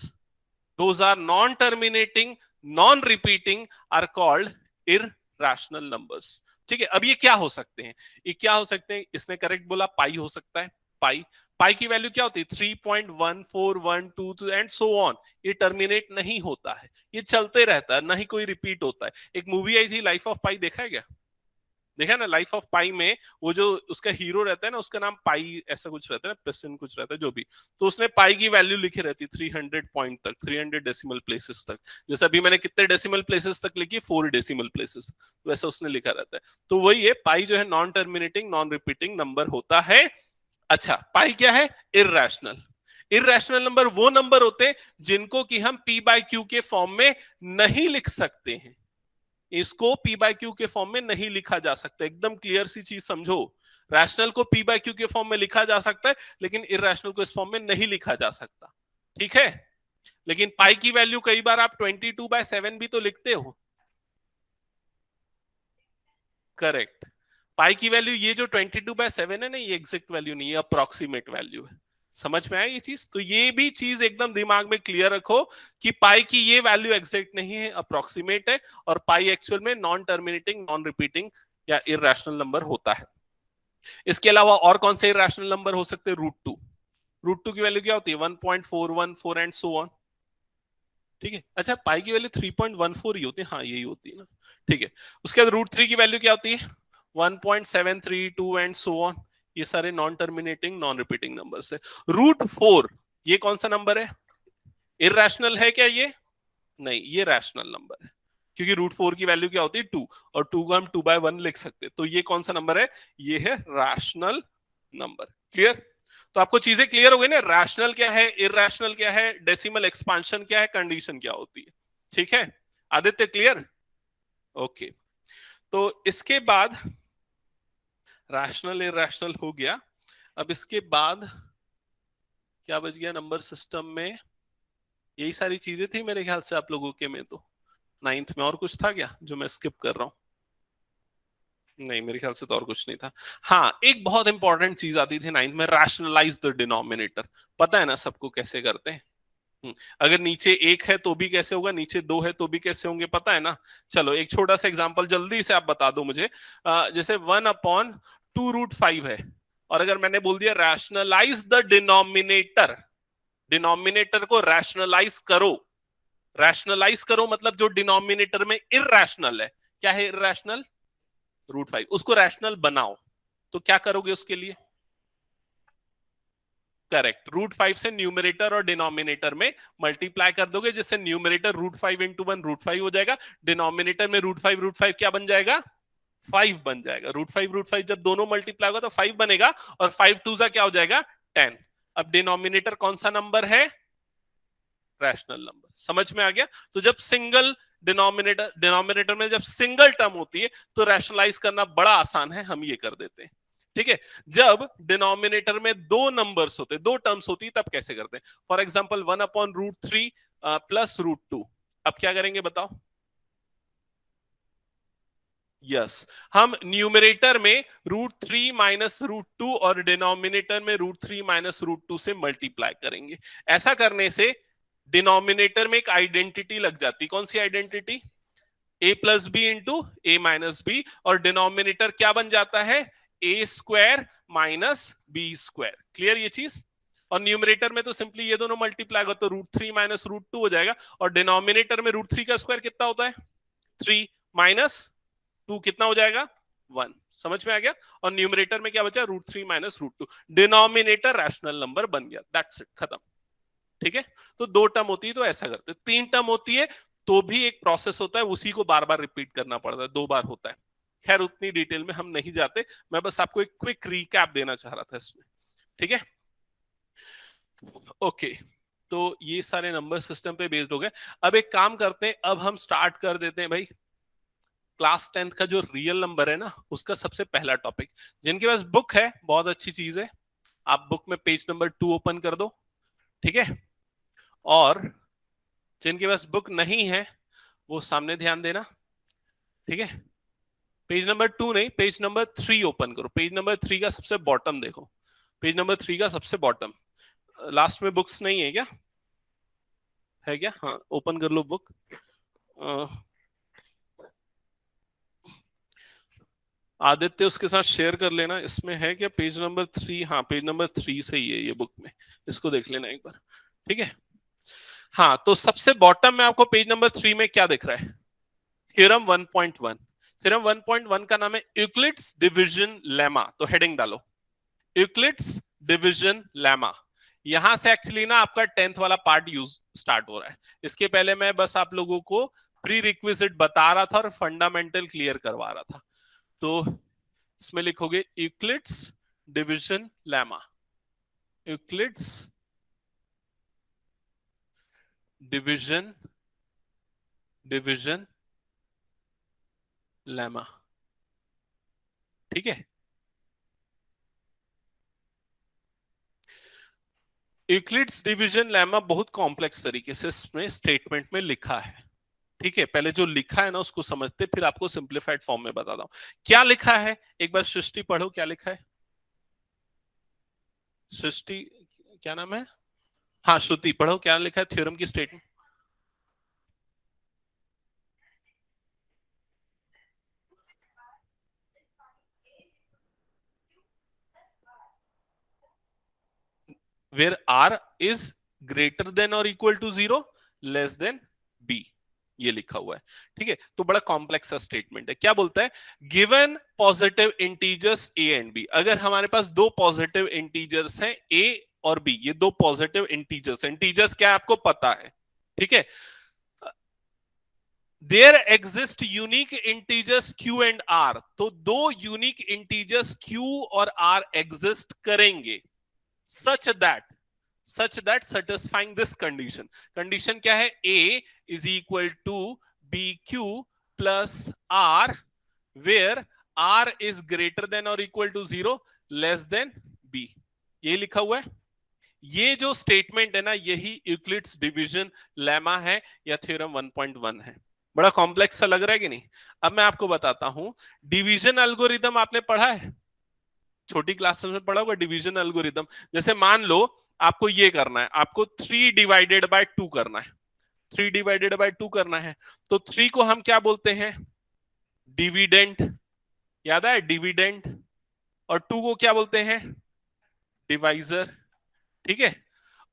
those are non terminating, non repeating, are called irrational numbers. ठीक है, अब ये क्या हो सकते हैं? ये क्या हो सकते हैं? इसने करेक्ट बोला, पाई हो सकता है। पाई, पाई की वैल्यू क्या होती है 3.1412 एंड सो ऑन, ये टर्मिनेट नहीं होता है, ये चलते रहता है, ना ही कोई रिपीट होता है। एक मूवी आई थी लाइफ ऑफ पाई, देखा है क्या? देखा ना, लाइफ ऑफ पाई में वो जो उसका हीरो रहता है ना, उसका नाम पाई ऐसा कुछ रहता है, पिस्टन कुछ रहता है जो भी, तो उसने पाई की वैल्यू लिखी रहती 300 पॉइंट तक, 300 डेसिमल प्लेसेस तक। जैसे अभी मैंने कितने डेसिमल प्लेसेस तक लिखी, 4 डेसिमल प्लेसेस, वैसा उसने लिखा रहता है। तो वही है, पाई जो है non terminating non repeating number होता है। अच्छा, पाई क्या है? इर्रेशनल। इर्रेशनल नंबर वो नंबर होते हैं जिनको कि हम पी बाय क्यू के फॉर्म में नहीं लिख सकते हैं। इसको पी बाय क्यू के फॉर्म में नहीं लिखा जा सकता, एकदम क्लियर सी चीज समझो। रैशनल को पी बाय क्यू के फॉर्म में लिखा जा सकता है, लेकिन इर्रेशनल को इस फॉर्म में नहीं लिखा जा सकता, ठीक है? लेकिन पाई की वैल्यू कई बार आप 22/7 भी तो लिखते हो, करेक्ट। पाई की वैल्यू ये जो 22/7 है ना, ये एग्जैक्ट वैल्यू नहीं है, अप्रोक्सीमेट वैल्यू है। समझ में आया ये चीज? तो ये भी चीज एकदम दिमाग में क्लियर रखो कि पाई की ये वैल्यू एग्जैक्ट नहीं है, अप्रोक्सीमेट है, और पाई एक्चुअल में नॉन टर्मिनेटिंग नॉन रिपीटिंग या इररेशनल नंबर होता है। इसके अलावा और कौन से इररेशनल नंबर हो सकते हैं? √2। √2 की वैल्यू क्या होती है? 1.414 एंड सो ऑन, ठीक है? अच्छा, पाई की वैल्यू 3.14 ही होती है, हाँ यही होती है ना, ठीक है। उसके बाद √3 की वैल्यू क्या होती है? 1.732 एंड सो ऑन। ये सारे non terminating non repeating numbers है। √4 ये कौन सा नंबर है? इररेशनल है क्या ये? नहीं, ये रैशनल नंबर है, क्योंकि √4 की वैल्यू क्या होती है? 2, और 2 को हम 2/1 लिख सकते हैं। तो ये कौन सा नंबर है? ये है रैशनल नंबर। क्लियर? तो आपको चीजें क्लियर हो गई ना, रैशनल क्या है, इररेशनल क्या है, डेसिमल एक्सपांशन क्या है, कंडीशन क्या होती है, ठीक है? आदित्य क्लियर? ओके। तो इसके बाद रैशनल इररेशनल हो गया। अब इसके बाद क्या बच गया नंबर सिस्टम में? यही सारी चीजें थी मेरे ख्याल से आप लोगों के में। तो 9th में और कुछ था क्या जो मैं स्किप कर रहा हूं? नहीं, मेरे ख्याल से तो और कुछ नहीं था। हाँ, एक बहुत इंपॉर्टेंट चीज आती थी 9th में, रैशनलाइज द डिनोमिनेटर। पता है ना सबको कैसे करते हैं? अगर नीचे 1 है तो भी कैसे होगा, नीचे 2 है तो भी कैसे होंगे, पता है ना? चलो एक छोटा सा एग्जांपल जल्दी से आप बता दो मुझे। जैसे 1/2√5 है, और अगर मैंने बोल दिया रैशनलाइज द डिनोमिनेटर, डिनोमिनेटर को रैशनलाइज करो। रैशनलाइज करो मतलब जो डिनोमिनेटर में इररेशनल है, क्या है इररेशनल? √5, उसको रैशनल बनाओ। तो क्या करोगे उसके लिए? करेक्ट, √5 से न्यूमरेटर और डिनोमिनेटर में मल्टीप्लाई कर दोगे, जिससे न्यूमरेटर √5 इंटू 1 √5 हो जाएगा, डिनोमिनेटर में √5 क्या बन जाएगा? 5 बन जाएगा। √5 जब दोनों मल्टीप्लाई होगा तो 5 बनेगा, और 5 2 क्या हो जाएगा? 10। अब डिनोमिनेटर कौन सा नंबर है? Rational number. समझ में आ गया? तो जब सिंगल डिनोमिनेटर में जब सिंगल टर्म होती है तो रैशनलाइज करना बड़ा आसान है, हम ये कर देते हैं, ठीक है? जब डिनोमिनेटर में दो नंबर्स होते, दो टर्म्स होती, तब कैसे करते हैं? For example 1/√3 plus √2। अब क्या करेंगे बताओ? यस, हम न्यूमरेटर में √3 माइनस √2 और डिनोमिनेटर में √3 माइनस √2 से मल्टीप्लाई करेंगे। ऐसा करने से डिनोमिनेटर में एक आइडेंटिटी लग जाती। कौन सी आइडेंटिटी? a+b इंटू a-b, और डिनोमिनेटर क्या बन जाता है? a² minus b²। क्लियर ये चीज? और न्यूमरेटर में तो सिंपली ये दोनों मल्टीप्लाई हो तो √3 माइनस √2 हो जाएगा, और डिनोमिनेटर में √3 का स्क्वायर कितना होता है? 3 माइनस 2 कितना हो जाएगा? 1। समझ में आ गया? और न्यूमरेटर में क्या बचा? √3 माइनस √2। डिनोमिनेटर रैशनल नंबर बन गया, दैट्स इट, खत्म। ठीक है? तो दो टर्म होती है तो ऐसा करते, तीन टर्म होती है तो भी एक प्रोसेस होता है, उसी को बार बार रिपीट करना पड़ता है, 2 बार होता है। खैर उतनी डिटेल में हम नहीं जाते, मैं बस आपको एक क्विक रिकैप देना चाह रहा था इसमें, ठीक है? ओके, तो ये सारे नंबर सिस्टम पे बेस्ड हो गए। अब एक काम करते हैं, अब हम स्टार्ट कर देते हैं भाई क्लास 10th का जो रियल नंबर है ना, उसका सबसे पहला टॉपिक। जिनके पास बुक है बहुत अच्छी चीज है, आप बुक में पेज नंबर 2 ओपन कर दो, ठीक है? और जिनके पास बुक नहीं है वो सामने ध्यान देना, ठीक है? पेज नंबर 2 नहीं, पेज नंबर 3 ओपन करो। पेज नंबर 3 का सबसे बॉटम देखो, पेज नंबर 3 का सबसे बॉटम। लास्ट में बुक्स नहीं है क्या? है क्या? हाँ, ओपन कर लो बुक। आदित्य उसके साथ शेयर कर लेना। इसमें है क्या पेज नंबर 3? हाँ, पेज नंबर 3 से ही है ये बुक में, इसको देख लेना एक बार। ठीक है, हाँ, तो सबसे बॉटम में आपको पेज नंबर 3 में क्या दिख रहा है? थ्योरम 1.1। थ्योरम 1.1 का नाम है यूक्लिड्स डिवीजन लेमा। तो हेडिंग डालो, यूक्लिड्स डिवीजन लेमा। यहां से एक्चुअली ना आपका 10th वाला पार्ट यूज स्टार्ट हो रहा है। इसके पहले मैं बस आप लोगों को प्री रिक्विजिट बता रहा था और फंडामेंटल क्लियर करवा रहा था। तो इसमें लिखोगे Euclid's division lemma. Euclid's division division lemma. ठीक है, यूक्लिड्स डिवीजन लेमा बहुत कॉम्प्लेक्स तरीके से इसमें स्टेटमेंट में लिखा है। ठीक है, पहले जो लिखा है ना उसको समझते, फिर आपको सिंप्लीफाइड फॉर्म में बताता हूं क्या लिखा है। एक बार सृष्टि पढ़ो, क्या लिखा है सृष्टि? क्या नाम है? हाँ, श्रुति पढ़ो, क्या लिखा है थ्योरम की statement? Where r is greater than और equal to 0, less than b, ये लिखा हुआ है। ठीक है, तो बड़ा कॉम्प्लेक्स सा स्टेटमेंट है। क्या बोलता है? Given positive integers A and B. अगर हमारे पास दो पॉजिटिव इंटीजर्स हैं ए और बी, ये दो पॉजिटिव इंटीजर्स, इंटीजर्स क्या है आपको पता है? ठीक है, there exist unique integers Q and R. तो दो यूनिक इंटीजर्स क्यू और आर एग्जिस्ट करेंगे such that satisfying this condition। Condition क्या है? a is equal to bq plus r where r is greater than or equal to 0, less than b। ये लिखा हुआ है। ये जो स्टेटमेंट है ना, यही यूक्लिड्स डिवीजन लेमा है या थ्योरम 1.1 है। बड़ा कॉम्प्लेक्स सा लग रहा है कि नहीं? अब मैं आपको बताता हूं, डिवीजन एल्गोरिदम आपने पढ़ा है, छोटी क्लासेस में पढ़ा होगा डिवीजन एल्गोरिदम। जैसे मान लो आपको ये करना है, आपको 3/2 करना है, 3/2 करना है। तो 3 को हम क्या बोलते हैं? डिविडेंट। याद है डिविडेंट। और 2 को क्या बोलते हैं? डिवाइजर। ठीक है,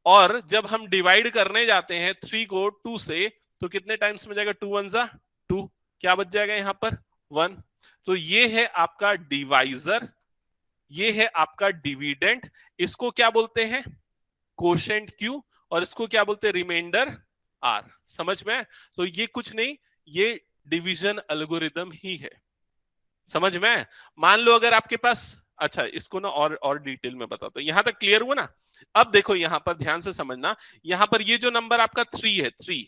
और जब हम डिवाइड करने जाते हैं 3 को 2 से, तो कितने टाइम्स में जाएगा? 2 1 जा 2, क्या बच जाएगा यहां पर? 1। तो ये है आपका डिवाइजर, ये है आपका डिविडेंट। इसको क्या बोलते हैं? Quotient Q. और इसको क्या बोलते हैं? Remainder R. समझ में? तो ये कुछ नहीं, ये डिवीजन एल्गोरिदम ही है। समझ में? मान लो अगर आपके पास, अच्छा इसको ना और डिटेल में बताता हूं। यहां तक क्लियर हुआ ना? अब देखो यहां पर ध्यान से समझना, यहां पर ये जो नंबर आपका 3 है, 3,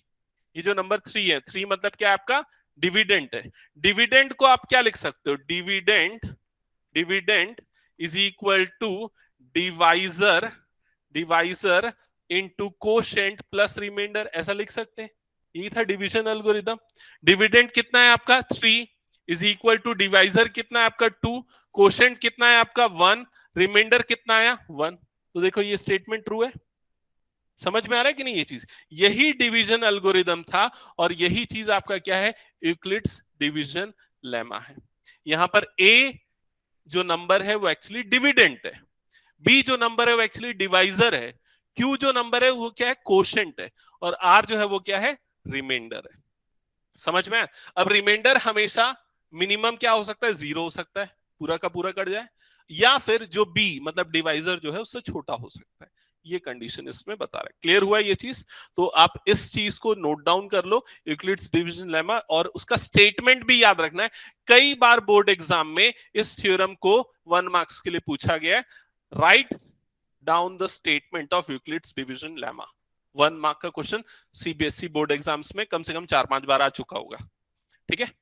ये जो नंबर 3 है, 3 मतलब क्या है आपका? डिविडेंट है। डिविडेंट को आप क्या लिख सकते हो? Dividend, dividend is equal to divisor, divisor into quotient plus remainder, ऐसा लिख सकते हैं। ये था डिवीजन एल्गोरिदम। डिविडेंड कितना है आपका? 3 इज इक्वल टू डिवाइजर कितना है आपका? 2, कोशेंट कितना है आपका? 1, रिमाइंडर कितना आया? 1। तो देखो ये स्टेटमेंट ट्रू है। समझ में आ रहा है कि नहीं? ये चीज, यही डिवीजन एल्गोरिदम था और यही चीज आपका क्या है? यूक्लिड्स डिवीजन लेमा है। यहां पर ए जो नंबर है वो एक्चुअली डिविडेंट है, बी जो नंबर है वो एक्चुअली डिवाइजर है, क्यू जो नंबर है वो क्या है? कोशेंट है, और आर जो है वो क्या है? रिमाइंडर है। समझ में? अब रिमाइंडर हमेशा मिनिमम क्या हो सकता है? 0 हो सकता है, पूरा का पूरा कट जाए, या फिर जो बी मतलब डिवाइजर जो है उससे छोटा हो सकता है। ये कंडीशन इसमें बता रहा है। क्लियर हुआ ये चीज? तो आप इस चीज को नोट डाउन कर लो, यूक्लिड्स डिवीजन लेमा, और उसका स्टेटमेंट भी याद रखना है। कई बार बोर्ड एग्जाम में इस थ्योरम को 1 मार्क्स के लिए पूछा गया है। Write down the statement of Euclid's division lemma. 1 mark का क्वेश्चन सीबीएसई बोर्ड एग्जाम्स में कम से कम 4-5 बार आ चुका होगा। ठीक है,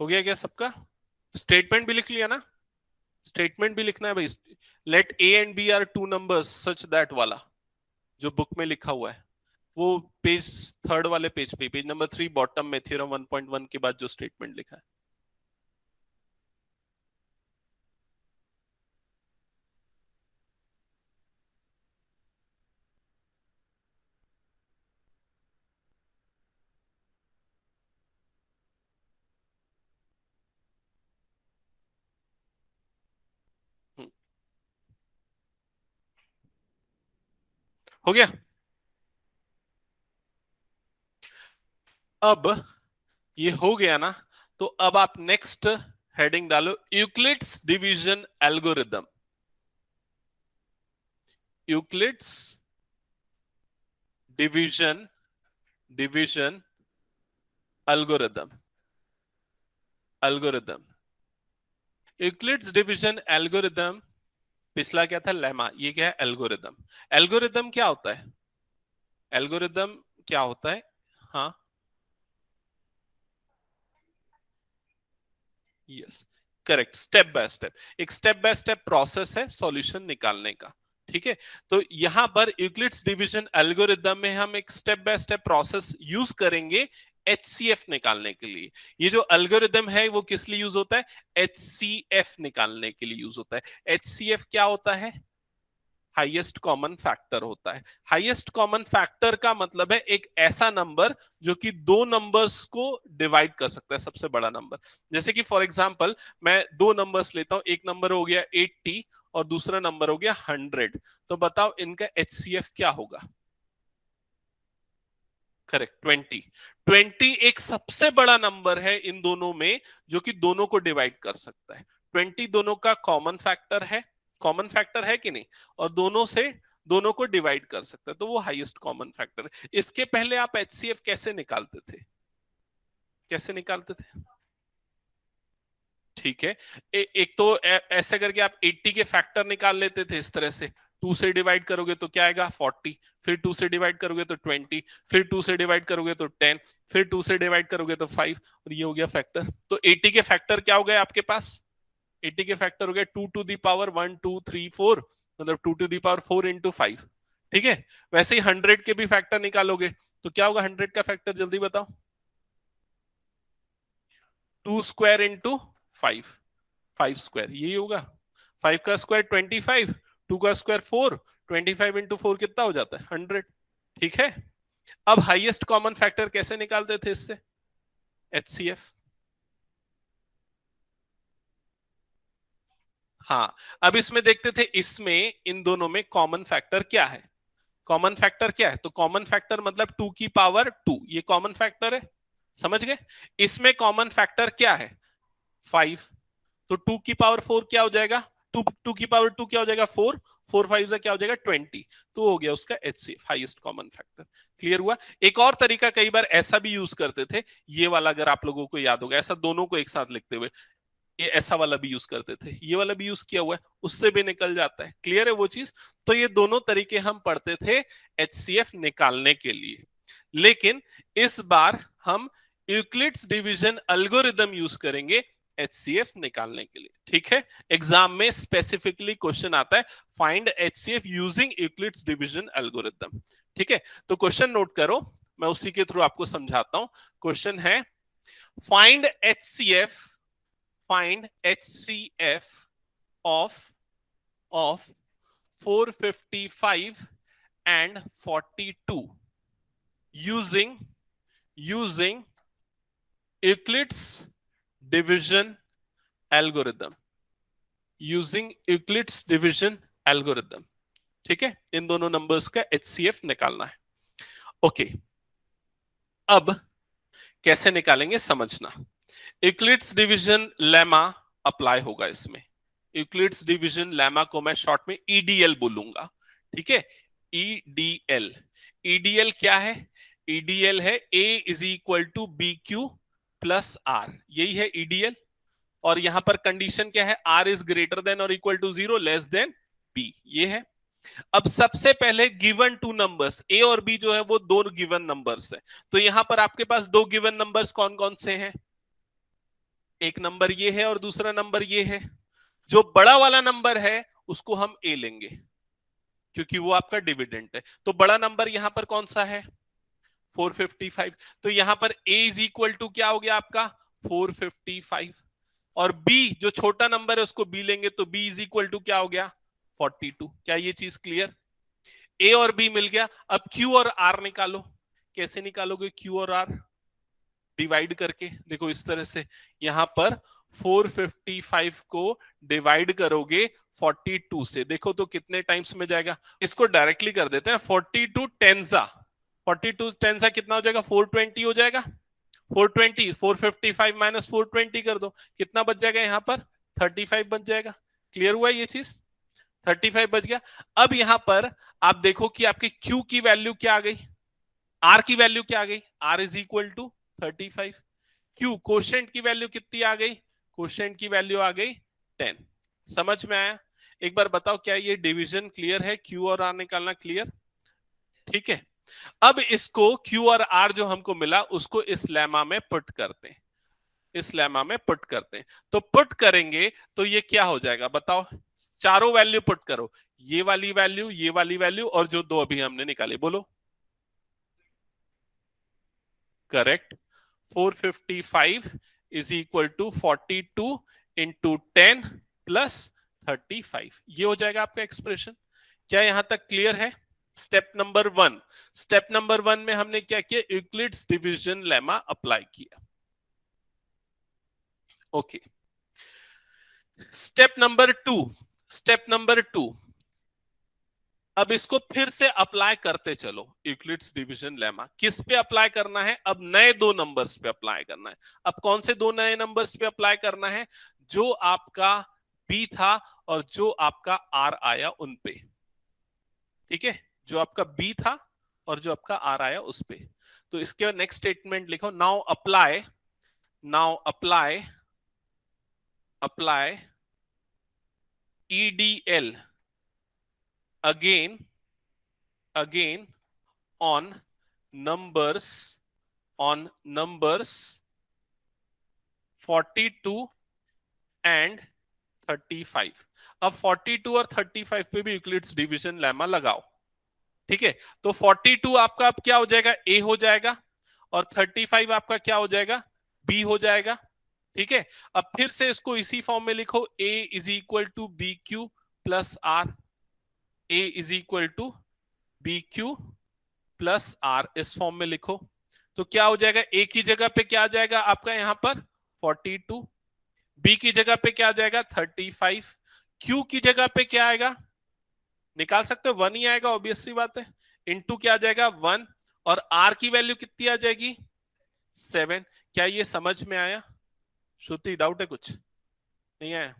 हो गया क्या सबका? स्टेटमेंट भी लिख लिया ना? स्टेटमेंट भी लिखना है भाई। Let A and B are two numbers such that वाला जो बुक में लिखा हुआ है, वो पेज 3 वाले पेज पे, पेज नंबर 3 बॉटम में, थ्योरम 1.1 के बाद जो स्टेटमेंट लिखा है। हो गया। अब ये हो गया ना, तो अब आप नेक्स्ट हेडिंग डालो, Euclid's division algorithm. Euclid's division division algorithm. Algorithm, Euclid's division algorithm. पिछला क्या था, लेमा, ये क्या है, एल्गोरिदम। एल्गोरिदम क्या होता है? एल्गोरिदम क्या होता है? हाँ, yes, correct, step by step. एक स्टेप बाय स्टेप प्रोसेस है सॉल्यूशन निकालने का। ठीक है, तो यहां पर यूक्लिड्स डिवीजन एल्गोरिदम में हम एक step by step process use करेंगे एचसीएफ निकालने के लिए। ये जो एल्गोरिदम है वो किस लिए यूज होता है? एचसीएफ निकालने के लिए यूज होता है। एचसीएफ क्या होता है? हाईएस्ट कॉमन फैक्टर होता है। हाईएस्ट कॉमन फैक्टर का मतलब है एक ऐसा नंबर जो कि दो नंबर्स को डिवाइड कर सकता है, सबसे बड़ा नंबर। जैसे कि फॉर एग्जांपल मैं दो नंबर्स लेता हूं, एक नंबर हो गया 80 और दूसरा नंबर हो गया 100। तो बताओ इनका एचसीएफ क्या होगा? करेक्ट, 20। 20 एक सबसे बड़ा नंबर है इन दोनों में जो कि दोनों को डिवाइड कर सकता है। 20 दोनों का कॉमन फैक्टर है, कॉमन फैक्टर है कि नहीं, और दोनों से दोनों को डिवाइड कर सकता है, तो वो हाईएस्ट कॉमन फैक्टर है। इसके पहले आप एचसीएफ कैसे निकालते थे? कैसे निकालते थे? ठीक है, एक तो ऐसे करके आप 80 के फैक्टर निकाल लेते थे इस तरह से। 2 से डिवाइड करोगे तो क्या आएगा? 40। फिर 2 से डिवाइड करोगे तो 20। फिर 2 से डिवाइड करोगे तो 10। फिर 2 से डिवाइड करोगे तो 5। और ये हो गया फैक्टर। तो 80 के फैक्टर क्या हो गए आपके पास? 80 के फैक्टर हो गए 2 टू दी पावर 1 2 3 4, मतलब 2 टू दी पावर 4 इंटू 5। ठीक है, वैसे ही 100 के भी फैक्टर निकालोगे तो क्या होगा? 100 का फैक्टर जल्दी बताओ। 2 स्क्वायर इंटू 5, 5 स्क्वायर, यही होगा। 5 का स्क्वायर 25, 2 का स्क्वायर 4, 25 इंटू 4 कितना हो जाता है? 100। ठीक है, अब हाईएस्ट कॉमन फैक्टर कैसे निकालते थे इससे? एचसीएफ। हाँ, अब इसमें देखते थे, इसमें इन दोनों में कॉमन फैक्टर क्या है? कॉमन फैक्टर क्या है? तो कॉमन फैक्टर मतलब 2 की पावर 2, ये कॉमन फैक्टर है। समझ गए? इसमें कॉमन फैक्टर क्या है? 5। तो 2 की पावर 4 क्या हो जाएगा? 2 की पावर 2 क्या हो जाएगा? 4। 4 5 से क्या हो जाएगा? 20। तो हो गया उसका HCF, highest common factor. Clear हुआ? एक और तरीका कई बार ऐसा भी यूज करते थे, ये वाला अगर आप लोगों को याद होगा, ऐसा दोनों को एक साथ लिखते हुए, ये ऐसा वाला भी यूज करते थे, ये वाला भी यूज किया हुआ है, उससे भी निकल जाता है। क्लियर है वो चीज? तो ये दोनों तरीके हम पढ़ते थे एचसीएफ निकालने के लिए। लेकिन इस बार हम यूक्लिड्स डिवीजन एल्गोरिदम यूज करेंगे एचसीएफ निकालने के लिए। ठीक है, एग्जाम में स्पेसिफिकली क्वेश्चन आता है, find HCF using Euclid's division algorithm. ठीक है, तो क्वेश्चन नोट करो, मैं उसी के थ्रू आपको समझाता हूं। क्वेश्चन है, find HCF, find HCF of 455 and 42 using Euclid's division algorithm, using Euclid's division algorithm। ठीक है, इन दोनों नंबर्स का HCF निकालना है। ओके, अब कैसे निकालेंगे समझना। यूक्लिड्स डिवीजन लेमा अप्लाई होगा इसमें। यूक्लिड्स डिवीजन लेमा को मैं शॉर्ट में ईडीएल बोलूंगा। ठीक है, ईडीएल। ईडीएल क्या है? ईडीएल है a is equal to B q plus r, यही है ईडीएल। और यहां पर कंडीशन क्या है? आर इज ग्रेटर देन और equal to 0, less than b, ये है। अब सबसे पहले गिवन टू नंबर्स ए और बी जो है वो दो गिवन नंबर्स है, तो यहां पर आपके पास दो गिवन नंबर्स कौन कौन से हैं? एक नंबर ये है और दूसरा नंबर ये है। जो बड़ा वाला नंबर है उसको हम ए लेंगे क्योंकि वो आपका डिविडेंड है। तो बड़ा नंबर यहां पर कौन सा है? 455। तो यहां पर ए इज इक्वल टू क्या हो गया आपका? 455। और बी जो छोटा नंबर है उसको बी लेंगे, तो बी इज इक्वल टू क्या हो गया? 42। क्या ये चीज क्लियर? ए और बी मिल गया। अब क्यू और आर निकालो। कैसे निकालोगे क्यू और आर? डिवाइड करके। देखो इस तरह से, यहां पर 455 को डिवाइड करोगे 42 से, देखो तो कितने टाइम्स में जाएगा। इसको डायरेक्टली कर देते हैं, 42 टेंजा, 42 टेंजा कितना हो जाएगा, 420 हो जाएगा। 420, 455 माइनस 420 कर दो, कितना बच जाएगा यहाँ पर, 35 बच जाएगा। क्लियर हुआ ये चीज, 35 बच गया। अब यहां पर आप देखो कि आपकी Q की वैल्यू क्या आ गई, R की वैल्यू क्या आ गई, R is equal to 35। Q quotient की वैल्यू कितनी आ गई, कोशेंट की वैल्यू आ गई 10। समझ में आया। एक बार बताओ क्या ये डिवीजन क्लियर है, Q और R निकालना क्लियर, ठीक है। अब इसको Q और R जो हमको मिला उसको इस लेमा में पुट करते हैं, इस लेमा में पुट करते हैं। तो पुट करेंगे तो ये क्या हो जाएगा बताओ, चारों वैल्यू पुट करो, ये वाली वैल्यू, ये वाली वैल्यू और जो दो अभी हमने निकाले, बोलो। Correct, 455 is equal to 42 into 10 plus 35, ये हो जाएगा आपका एक्सप्रेशन। क्या यहां तक क्लियर है। स्टेप नंबर 1, स्टेप नंबर 1 में हमने क्या किया, यूक्लिड्स डिवीजन लेमा अप्लाई किया। Okay, step number 2, step number 2, अब इसको फिर से अप्लाई करते चलो। यूक्लिड्स डिवीजन लेमा किस पे अप्लाई करना है, अब नए दो नंबर्स पे अप्लाई करना है। अब कौन से दो नए नंबर्स पे अप्लाई करना है, जो आपका बी था और जो आपका आर आया उन पे, ठीक है, जो आपका बी था और जो आपका आर आया उस पे। तो इसके नेक्स्ट स्टेटमेंट लिखो, now apply, now apply, apply EDL again, again on numbers, on numbers 42 and 35। अब 42 और 35 पे भी यूक्लिड्स डिवीजन लेमा लगाओ, ठीक है। तो 42 आपका अब क्या हो जाएगा, ए हो जाएगा, और 35 आपका क्या हो जाएगा, बी हो जाएगा, ठीक है। अब फिर से इसको इसी फॉर्म में लिखो, a is equal to B q plus r, a is equal to B q plus r, इस फॉर्म में लिखो। तो क्या हो जाएगा, ए की जगह पे क्या आ जाएगा आपका यहां पर 42, बी की जगह पे क्या आ जाएगा 35, क्यू की जगह पे क्या आएगा, निकाल सकते हो 1 ही आएगा, ऑब्वियस सी बात है, इनटू क्या आ जाएगा 1, और आर की वैल्यू कितनी आ जाएगी 7। क्या ये समझ में आया, श्रुति डाउट है कुछ, नहीं आया।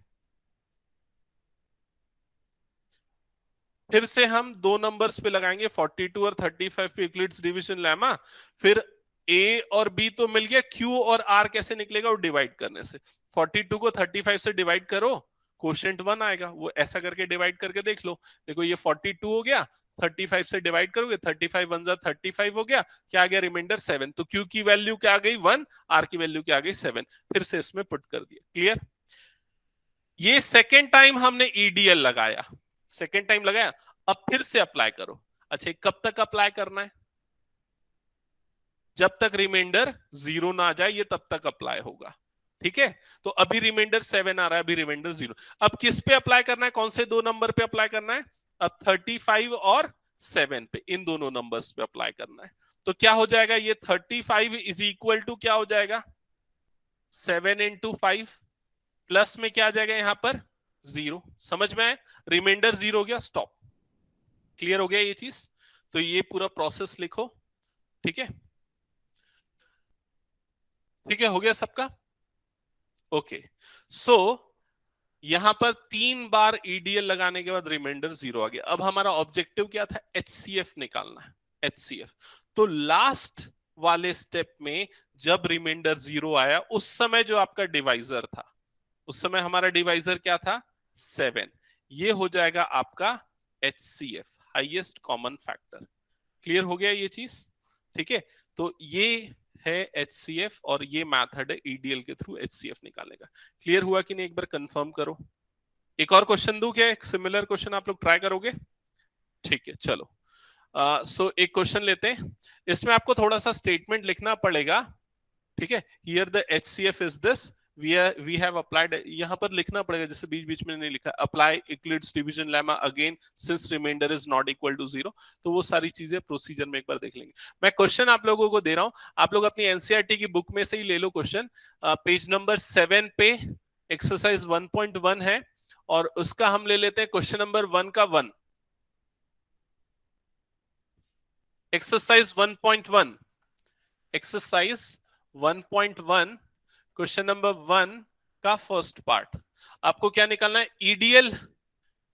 फिर से हम दो नंबर्स पे लगाएंगे, 42 और 35 पे यूक्लिड्स डिवीजन लेमा। फिर ए और बी तो मिल गया, क्यू और आर कैसे निकलेगा, वो डिवाइड करने से। 42 को 35 से डिवाइड करो, क्वोशिएंट 1 आएगा, वो ऐसा करके डिवाइड करके देख लो। देखो ये 42 हो गया, 35 से डिवाइड करोगे, 35 1 जा 35 हो गया, क्या आ गया रिमाइंडर 7। तो क्यू की वैल्यू क्या आ गई 1, आर की वैल्यू क्या आ गई 7। फिर से इसमें पुट कर दिया, क्लियर। ये सेकेंड टाइम हमने ईडीएल लगाया, सेकेंड टाइम लगाया, अब फिर से अप्लाई करो। अच्छा, कब तक अप्लाई करना है, जब तक रिमाइंडर 0 ना आ जाए, ये तब तक अप्लाई होगा, ठीक है। तो अभी रिमाइंडर 7 आ रहा है, अभी रिमाइंडर 0। अब किस पे अप्लाई करना है, कौन से दो नंबर पे अप्लाई करना है, अब 35 और 7 पे, इन दोनों नंबर्स पे अप्लाई करना है। तो क्या हो जाएगा, ये 35 इज इक्वल टू क्या हो जाएगा 7 इंटू 5, प्लस में क्या आ जाएगा यहां पर 0। समझ में आए, रिमाइंडर 0 हो गया, स्टॉप। क्लियर हो गया ये चीज। तो ये पूरा प्रोसेस लिखो, ठीक है, ठीक है, हो गया सबका। ओके, सो यहां पर 3 बार ईडीएल लगाने के बाद रिमाइंडर 0 आ गया। अब हमारा ऑब्जेक्टिव क्या था, एचसीएफ निकालना है, एचसीएफ। तो लास्ट वाले स्टेप में जब रिमाइंडर 0 आया, उस समय जो आपका डिवाइजर था, उस समय हमारा डिवाइजर क्या था 7, ये हो जाएगा आपका HCF, highest common factor. Clear हो गया ये चीज, ठीक है। तो ये है एचसीएफ और ये मेथड है ईडीएल के थ्रू एचसीएफ निकालने का। क्लियर हुआ कि नहीं, एक बार कंफर्म करो। एक और क्वेश्चन दूं क्या, एक सिमिलर क्वेश्चन आप लोग ट्राई करोगे, ठीक है चलो। सो एक क्वेश्चन लेते हैं, इसमें आपको थोड़ा सा स्टेटमेंट लिखना पड़ेगा, ठीक है। Here the HCF is this, we have applied, यहां पर लिखना पड़ेगा, जैसे बीच बीच में नहीं लिखा, apply Euclid's division lemma again since remainder is not equal to 0। तो वो सारी चीजें प्रोसीजर में एक बार देख लेंगे। मैं क्वेश्चन आप लोगों को दे रहा हूं, आप लोग अपनी एनसीईआरटी की बुक में से ही ले लो क्वेश्चन। पेज नंबर 7 पे एक्सरसाइज 1.1 है, और उसका हम ले लेते हैं क्वेश्चन नंबर 1 का 1, एक्सरसाइज 1.1, एक्सरसाइज 1.1 क्वेश्चन नंबर 1 का फर्स्ट पार्ट। आपको क्या निकालना है? EDL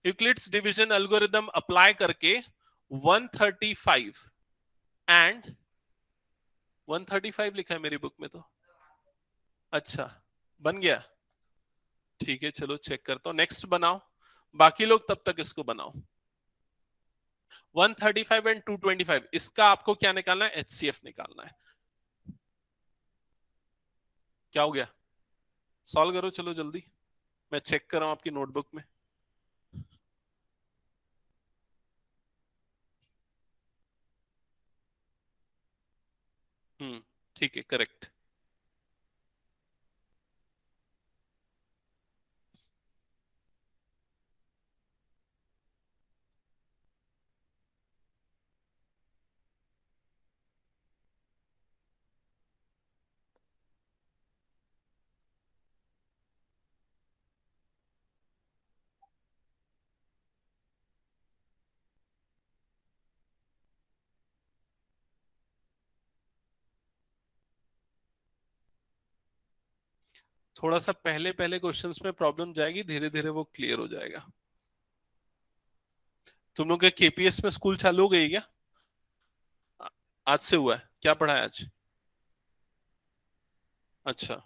Euclid's division algorithm apply करके 135 एंड 135 लिखा है मेरी बुक में तो। अच्छा, बन गया, ठीक है, चलो चेक करता हूं। नेक्स्ट बनाओ, बाकी लोग तब तक इसको बनाओ। 135 एंड 225, इसका आपको क्या निकालना है? एचसीएफ निकालना है। क्या हो गया? सॉल्व करो, चलो जल्दी, मैं चेक कर रहा हूं आपकी नोटबुक में। ठीक है, करेक्ट। थोड़ा सा पहले पहले क्वेश्चंस में प्रॉब्लम जाएगी, धीरे धीरे वो क्लियर हो जाएगा। तुम लोग के केपीएस में स्कूल चालू हो गई क्या? आज से हुआ है? क्या पढ़ा है आज? अच्छा,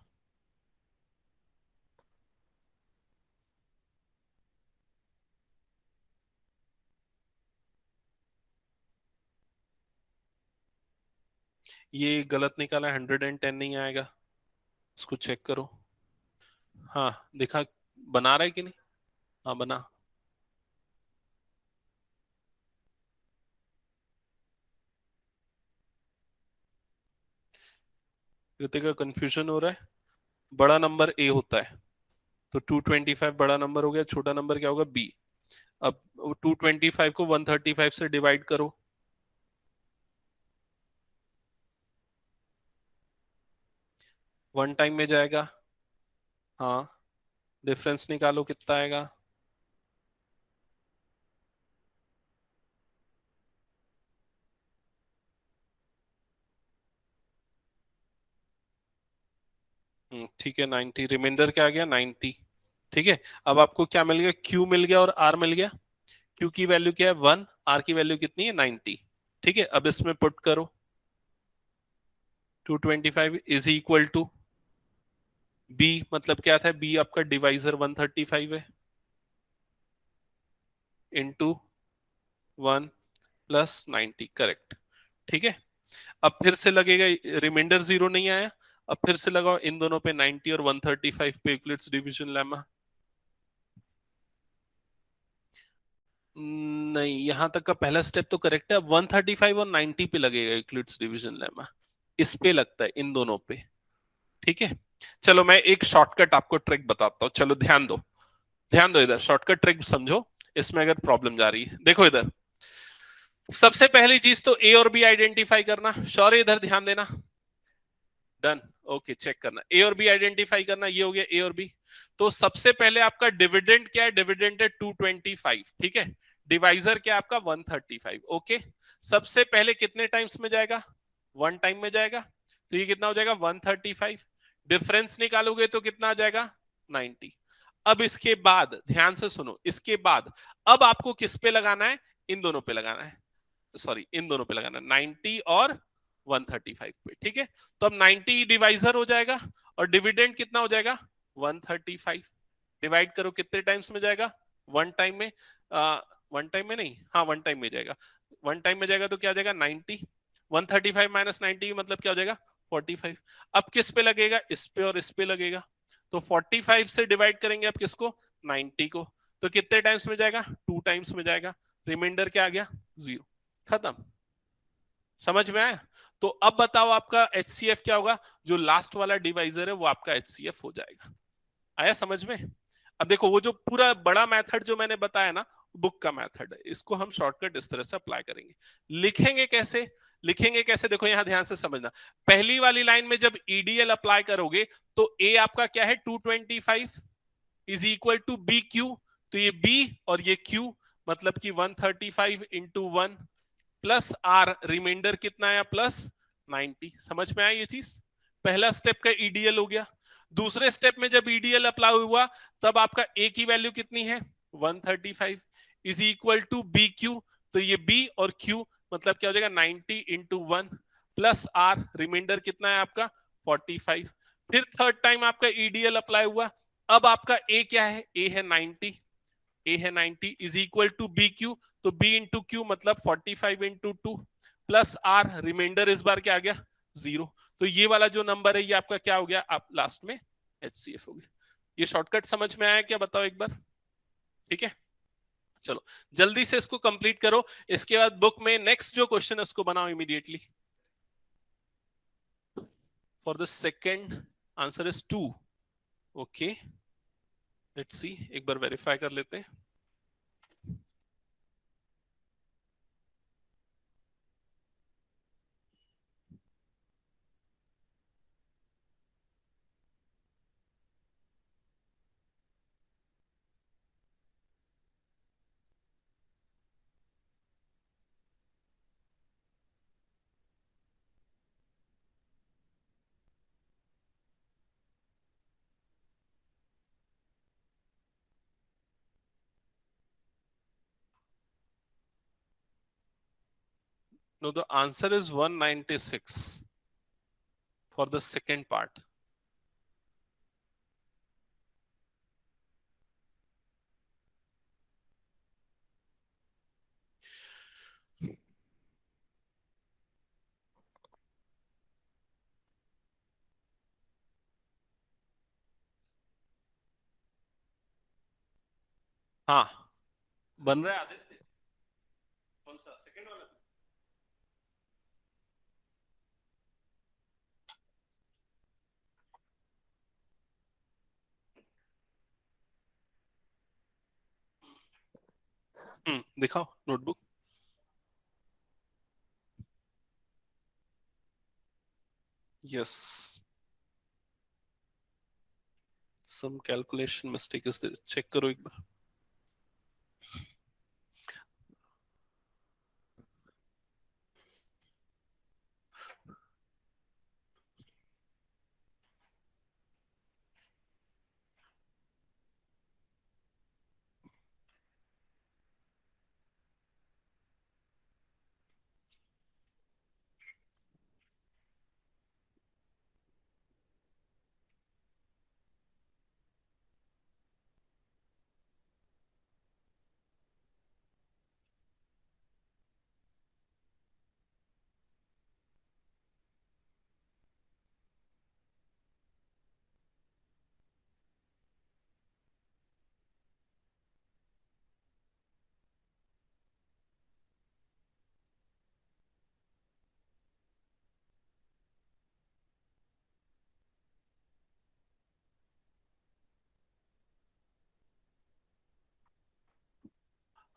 ये गलत निकाला, 110 नहीं आएगा, इसको चेक करो। हाँ देखा, बना रहा है कि नहीं? हाँ बना। कृतिका कंफ्यूजन हो रहा है। बड़ा नंबर ए होता है, तो 225 बड़ा नंबर हो गया, छोटा नंबर क्या होगा? बी। अब 225 को 135 से डिवाइड करो, वन टाइम में जाएगा। हाँ, डिफरेंस निकालो कितना आएगा। ठीक है, 90, रिमाइंडर क्या आ गया? 90। ठीक है, अब आपको क्या मिल गया? Q मिल गया और R मिल गया। Q की वैल्यू क्या है? 1, R की वैल्यू कितनी है? 90। ठीक है, अब इसमें पुट करो, 225 इज इक्वल टू B, मतलब क्या था? B आपका डिवाइजर 135 है, इंटू 1 प्लस 90, करेक्ट। ठीक है, अब फिर से लगेगा, रिमाइंडर जीरो नहीं आया, अब फिर से लगाओ इन दोनों पे, 90 और 135 पे यूक्लिड्स डिवीजन लेमा। नहीं, यहां तक का पहला स्टेप तो करेक्ट है, अब 135 और 90 पे लगेगा यूक्लिड्स डिवीजन लेमा, इस पे लगता है, इन दोनों पे। ठीक है, चलो मैं एक शॉर्टकट आपको ट्रिक बताता हूँ, चलो ध्यान दो, ध्यान दो इधर, शॉर्टकट ट्रिक समझो। इसमें अगर प्रॉब्लम जा रही है, देखो इधर, सबसे पहली चीज तो ए और बी आइडेंटिफाई करना। शौर्य इधर ध्यान देना, डन, ओके, चेक करना, ए और बी आइडेंटिफाई करना, ये हो गया ए और बी। तो सबसे पहले आपका डिविडेंड क्या है? डिविडेंड है 225, ठीक है। डिवाइजर क्या है आपका? 135, ओके। सबसे पहले कितने टाइम्स में जाएगा? वन टाइम में जाएगा, तो ये कितना हो जाएगा? 135। डिफरेंस निकालोगे तो कितना आ जाएगा? 90। अब इसके बाद ध्यान से सुनो, इसके बाद अब आपको किस पे लगाना है? इन दोनों पे लगाना है, सॉरी, इन दोनों पे लगाना है, 90 और 135 पे। ठीक है, तो अब 90 डिवाइजर हो जाएगा और डिविडेंड कितना हो जाएगा? 135। डिवाइड करो, कितने टाइम्स में जाएगा? वन टाइम में, वन टाइम में नहीं, हाँ वन टाइम में जाएगा। वन टाइम में जाएगा तो क्या जाएगा? 90। 135 माइनस 90 मतलब क्या हो जाएगा? 45। अब किस पे लगेगा? इस पे और इस पे लगेगा, तो 45 से डिवाइड करेंगे अब किसको? 90 को, तो कितने टाइम्स में जाएगा? 2 टाइम्स में जाएगा। रिमाइंडर क्या आ गया? 0। खत्म, समझ में आया? तो अब बताओ आपका एचसीएफ क्या होगा? जो लास्ट वाला डिवाइजर है वो आपका एचसीएफ हो जाएगा। आया समझ में? अब देखो, वो जो पूरा बड़ा मेथड जो मैंने बताया ना, बुक का मेथड है, इसको हम शॉर्टकट इस तरह से अप्लाई करेंगे। लिखेंगे कैसे? लिखेंगे कैसे, देखो यहां ध्यान से समझना। पहली वाली लाइन में जब ईडीएल अप्लाई करोगे तो ए आपका क्या है? 225 is equal to B Q. तो ये B और ये Q, मतलब कि 135 इंटू 1 प्लस R, रिमाइंडर कितना आया प्लस 90। समझ में आया ये चीज? पहला स्टेप का ईडीएल हो गया। दूसरे स्टेप में जब ईडीएल अप्लाई हुआ तब आपका ए की वैल्यू कितनी है 135 is equal to B Q. तो ये बी और क्यू मतलब क्या हो जाएगा 90 इंटू 1 प्लस आर, रिमाइंडर कितना है आपका 45। फिर थर्ड टाइम आपका ईडीएल अप्लाई हुआ, अब आपका ए क्या है, ए है 90, ए है 90 is equal to B Q. तो बी इंटू क्यू मतलब 45 इंटू 2 प्लस आर, रिमाइंडर इस बार क्या आ गया 0। तो ये वाला जो नंबर है ये आपका क्या हो गया, आप लास्ट में एचसीएफ हो गया। ये शॉर्टकट समझ में आया क्या, बताओ एक बार? ठीक है, चलो जल्दी से इसको कंप्लीट करो। इसके बाद बुक में नेक्स्ट जो क्वेश्चन है उसको बनाओ immediately. For the second answer is 2। Okay, let's see, एक बार वेरीफाई कर लेते हैं। No, the answer is 196 for the second part. हाँ, बन रहा है आदित्य। कौन सा सेकंड वाला? दिखाओ notebook. Yes, some calculation mistake is there, check करो एक बार।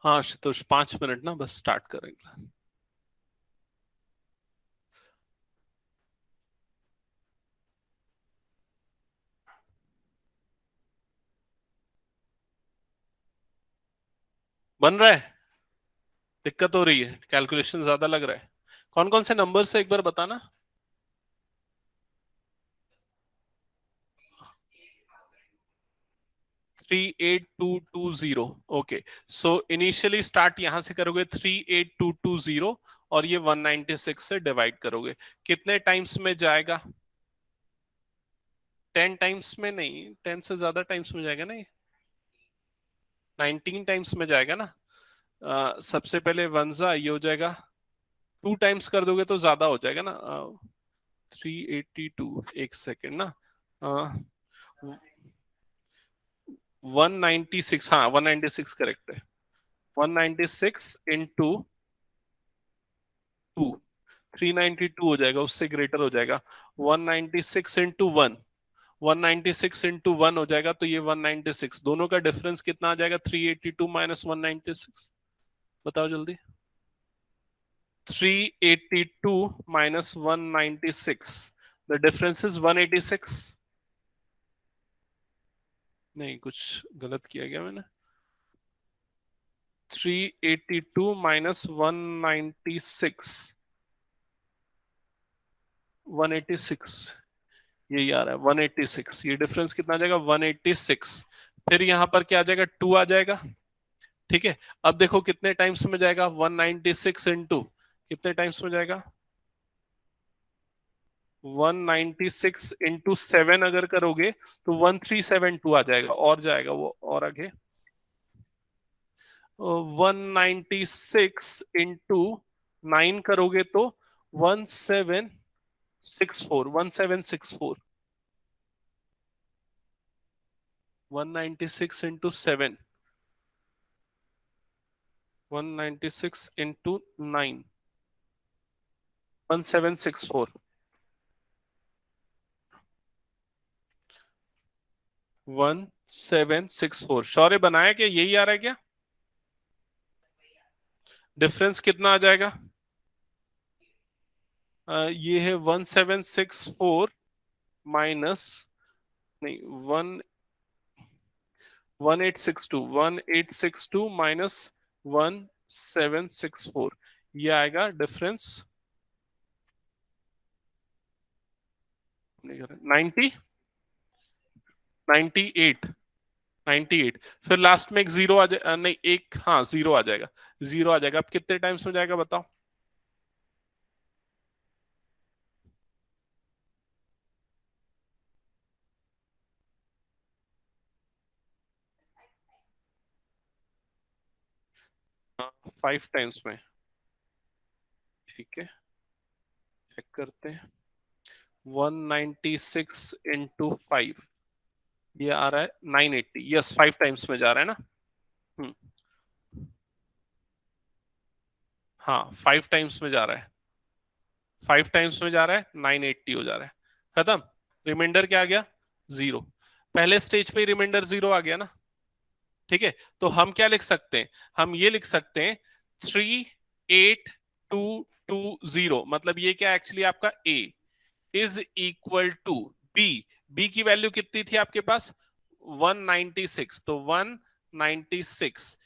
हाँ आशुतोष, 5 मिनट ना, बस स्टार्ट करेंगे। बन रहा है? दिक्कत हो रही है, कैलकुलेशन ज्यादा लग रहा है? कौन कौन से नंबर से एक बार बताना। 38220। ओके, सो इनिशियली स्टार्ट यहां से करोगे 38220 और ये 196 से डिवाइड करोगे। कितने टाइम्स में जाएगा? 10 टाइम्स में नहीं, 10 से ज्यादा टाइम्स में जाएगा ना ये, 19 टाइम्स में जाएगा ना। सबसे पहले वनजा ये हो जाएगा, 2 टाइम्स कर दोगे तो ज्यादा हो जाएगा ना। 382, एक सेकेंड ना, 196, हाँ 196 करेक्ट है। 196 इंटू 2, 392 हो जाएगा, उससे ग्रेटर हो जाएगा। 196 इंटू 1, 196 इंटू 1 हो जाएगा, तो ये 196, दोनों का डिफरेंस कितना आ जाएगा 382 माइनस 196, बताओ जल्दी। 382 माइनस 196, द डिफरेंस इज 186। नहीं, कुछ गलत किया गया मैंने। 382 माइनस 196, 186, यही आ रहा है 186। ये डिफरेंस कितना आ जाएगा 186। फिर यहां पर क्या आ जाएगा 2 आ जाएगा। ठीक है, अब देखो कितने टाइम्स में जाएगा 196 इंटू कितने टाइम्स में जाएगा 196 इंटू 7 अगर करोगे तो 1372 आ जाएगा, और जाएगा वो और आगे 196 इंटू 9 करोगे तो 1764, 1764। 196 इंटू 7, 196 इंटू 9, 1764, 1764। शौर्य बनाया क्या, यही आ रहा है क्या? डिफरेंस कितना आ जाएगा? ये है 1764 माइनस, नहीं, 1862 माइनस 1764, ये आएगा डिफरेंस 90, 98, 98। फिर लास्ट में एक जीरो आ जाए, नहीं एक, हाँ जीरो आ जाएगा, जीरो आ जाएगा। अब कितने टाइम्स में जाएगा बताओ? हाँ, 5 टाइम्स में। ठीक है, चेक करते हैं। 196 इंटू 5, ये आ रहा है 980। यस, 5 टाइम्स में जा रहा है ना। हम्म, हाँ 5 टाइम्स में जा रहा है, 5 टाइम्स में जा रहा है, 980 हो जा रहा है। खत्म। रिमाइंडर क्या आ गया? जीरो। पहले स्टेज पे रिमाइंडर जीरो आ गया ना। ठीक है, तो हम क्या लिख सकते हैं? हम ये लिख सकते हैं 38220, मतलब ये क्या एक्चुअली आपका a is equal to b. B की वैल्यू कितनी थी आपके पास? 196, तो 196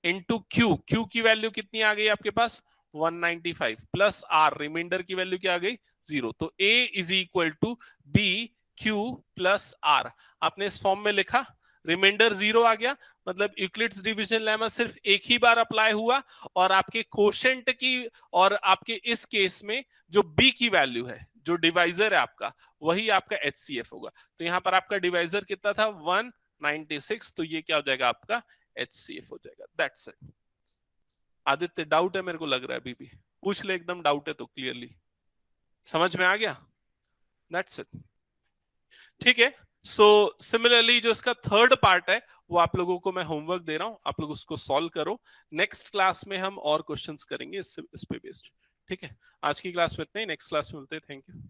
इंटू क्यू, क्यू की वैल्यू कितनी आ गई आपके पास? 195 प्लस आर, रिमाइंडर की वैल्यू क्या आ गई? जीरो। तो a is equal to B q plus r. आपने इस फॉर्म में लिखा, रिमाइंडर जीरो आ गया, मतलब यूक्लिड्स डिवीजन लेमा सिर्फ एक ही बार अप्लाई हुआ, और आपके कोशेंट की, और आपके इस केस में जो बी की वैल्यू है, जो डिवाइजर है आपका, वही आपका एचसीएफ होगा। तो यहां पर आपका डिवाइजर कितना था? 196, तो ये क्या हो जाएगा आपका? एचसीएफ हो जाएगा। That's it. आदित्य डाउट है मेरे को लग रहा है, अभी भी पूछ ले, एकदम डाउट है तो क्लियरली समझ में आ गया। That's it. ठीक है, सो सिमिलरली जो इसका थर्ड पार्ट है वो आप लोगों को मैं होमवर्क दे रहा हूं, आप लोग उसको सॉल्व करो। नेक्स्ट क्लास में हम और क्वेश्चंस करेंगे इस पे बेस्ड। ठीक है, आज की क्लास में इतना ही, नेक्स्ट क्लास में मिलते हैं। Thank you.